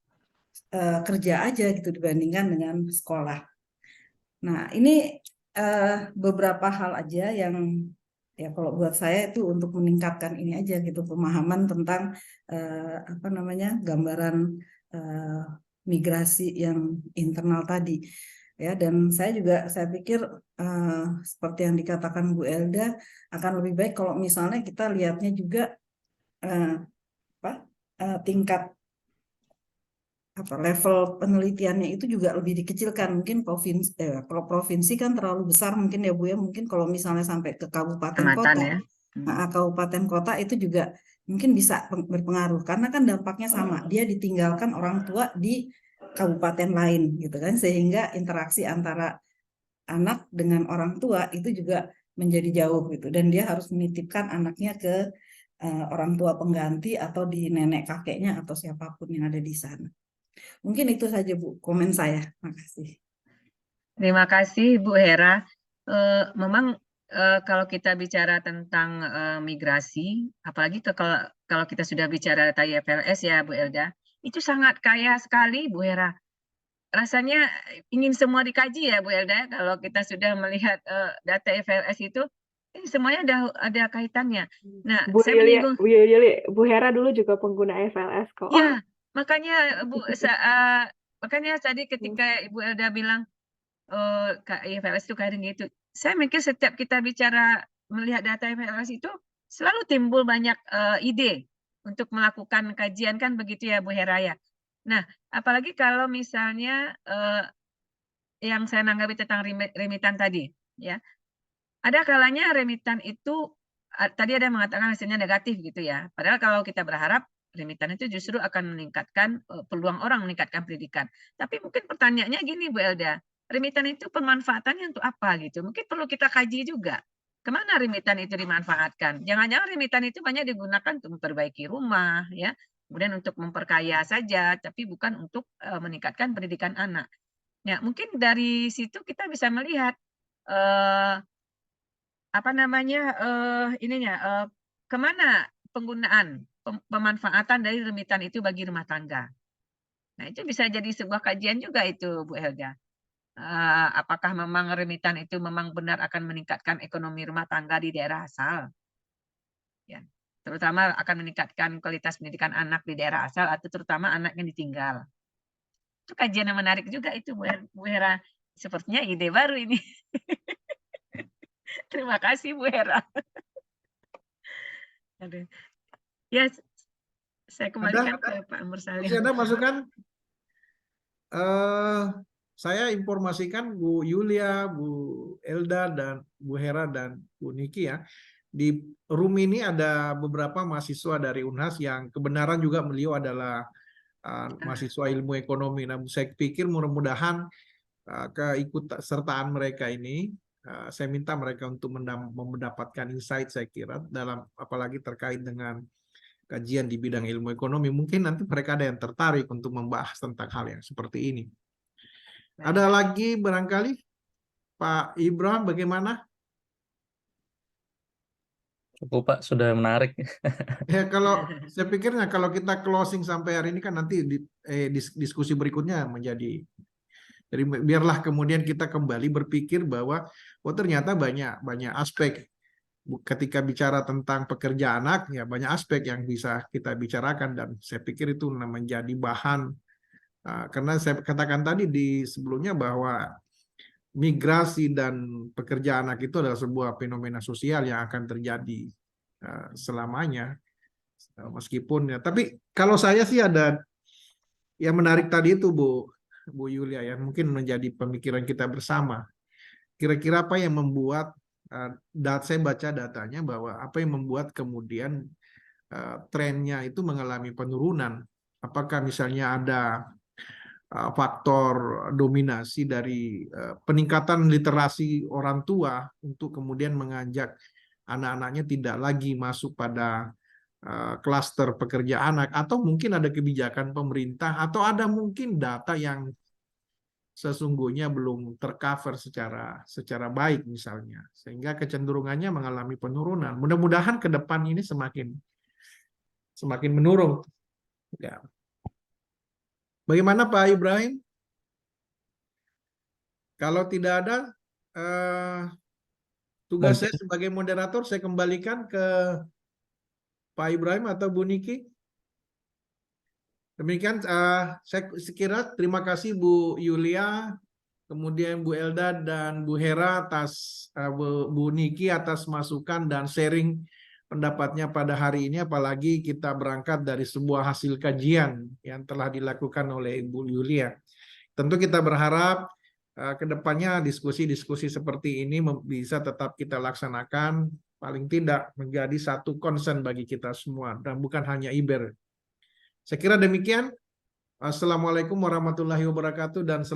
kerja aja gitu dibandingkan dengan sekolah. Nah, ini beberapa hal aja yang ya kalau buat saya itu untuk meningkatkan ini aja gitu pemahaman tentang gambaran migrasi yang internal tadi. Ya, dan saya pikir seperti yang dikatakan Bu Elda akan lebih baik kalau misalnya kita lihatnya juga tingkat level penelitiannya itu juga lebih dikecilkan. Mungkin kalau provinsi kan terlalu besar mungkin ya Bu ya, mungkin kalau misalnya sampai ke kabupaten kota ya. Kabupaten kota itu juga mungkin bisa berpengaruh karena kan dampaknya sama, dia ditinggalkan orang tua di kabupaten lain gitu kan, sehingga interaksi antara anak dengan orang tua itu juga menjadi jauh gitu, dan dia harus menitipkan anaknya ke orang tua pengganti atau di nenek kakeknya atau siapapun yang ada di sana. Mungkin itu saja Bu komen saya. Makasih. Terima kasih Bu Hera. Memang kalau kita bicara tentang migrasi, apalagi kalau kita sudah bicara data IFLS ya Bu Elda, itu sangat kaya sekali Bu Hera. Rasanya ingin semua dikaji ya Bu Elda, kalau kita sudah melihat data IFLS itu, semuanya ada kaitannya. Nah, Bu saya menyinggung. Bu Hera dulu juga pengguna IFLS kok. Ya, makanya Bu, makanya tadi ketika Ibu Elda bilang IFLS itu kayak gitu, saya mikir setiap kita bicara melihat data IFLS itu selalu timbul banyak ide untuk melakukan kajian kan begitu ya Bu Hera ya. Nah, apalagi kalau misalnya yang saya nanggapi tentang remitan tadi, ya, ada kalanya remitan itu tadi ada yang mengatakan hasilnya negatif gitu ya. Padahal kalau kita berharap remitan itu justru akan meningkatkan peluang orang meningkatkan pendidikan. Tapi mungkin pertanyaannya gini Bu Elda, remitan itu pemanfaatannya untuk apa gitu? Mungkin perlu kita kaji juga. Kemana remitan itu dimanfaatkan? Jangan-jangan remitan itu banyak digunakan untuk memperbaiki rumah, ya, kemudian untuk memperkaya saja, tapi bukan untuk meningkatkan pendidikan anak. Ya, mungkin dari situ kita bisa melihat kemana penggunaan pemanfaatan dari remitan itu bagi rumah tangga. Nah, itu bisa jadi sebuah kajian juga itu Bu Helga. Apakah memang remitan itu memang benar akan meningkatkan ekonomi rumah tangga di daerah asal? Ya, terutama akan meningkatkan kualitas pendidikan anak di daerah asal atau terutama anak yang ditinggal. Itu kajian yang menarik juga itu Bu Hera. Sepertinya ide baru ini. Terima kasih Bu Hera. Ya, saya kembalikan ke Pak Mursalim. Masih ada masukan? Saya informasikan Bu Yulia, Bu Elda, dan Bu Hera, dan Bu Niki ya. Di room ini ada beberapa mahasiswa dari UNHAS yang kebenaran juga beliau adalah mahasiswa ilmu ekonomi. Nah, saya pikir mudah-mudahan keikutsertaan mereka ini, saya minta mereka untuk mendapatkan insight, saya kira, dalam apalagi terkait dengan kajian di bidang ilmu ekonomi. Mungkin nanti mereka ada yang tertarik untuk membahas tentang hal yang seperti ini. Ada lagi barangkali? Pak Ibrahim, bagaimana? Cukup Pak, sudah menarik. Ya, kalau saya pikirnya kalau kita closing sampai hari ini kan nanti diskusi berikutnya menjadi. Jadi biarlah kemudian kita kembali berpikir bahwa ternyata banyak aspek ketika bicara tentang pekerja anak, ya banyak aspek yang bisa kita bicarakan, dan saya pikir itu menjadi bahan karena saya katakan tadi di sebelumnya bahwa migrasi dan pekerja anak itu adalah sebuah fenomena sosial yang akan terjadi selamanya, meskipun ya. Tapi kalau saya sih ada yang menarik tadi itu Bu Yulia, ya mungkin menjadi pemikiran kita bersama. Kira-kira apa yang membuat saya baca datanya bahwa apa yang membuat kemudian trennya itu mengalami penurunan? Apakah misalnya ada faktor dominasi dari peningkatan literasi orang tua untuk kemudian mengajak anak-anaknya tidak lagi masuk pada klaster pekerja anak, atau mungkin ada kebijakan pemerintah, atau ada mungkin data yang sesungguhnya belum tercover secara baik misalnya, sehingga kecenderungannya mengalami penurunan. Mudah-mudahan ke depan ini semakin menurun. Ya. Bagaimana Pak Ibrahim? Kalau tidak ada, tugas saya sebagai moderator, saya kembalikan ke Pak Ibrahim atau Bu Niki. Demikian, saya kira terima kasih Bu Yulia, kemudian Bu Elda dan Bu Hera atas Bu Niki atas masukan dan sharing pendapatnya pada hari ini, apalagi kita berangkat dari sebuah hasil kajian yang telah dilakukan oleh Ibu Yulia. Tentu kita berharap ke depannya diskusi-diskusi seperti ini bisa tetap kita laksanakan, paling tidak menjadi satu concern bagi kita semua dan bukan hanya Iber. Saya kira demikian. Assalamualaikum warahmatullahi wabarakatuh dan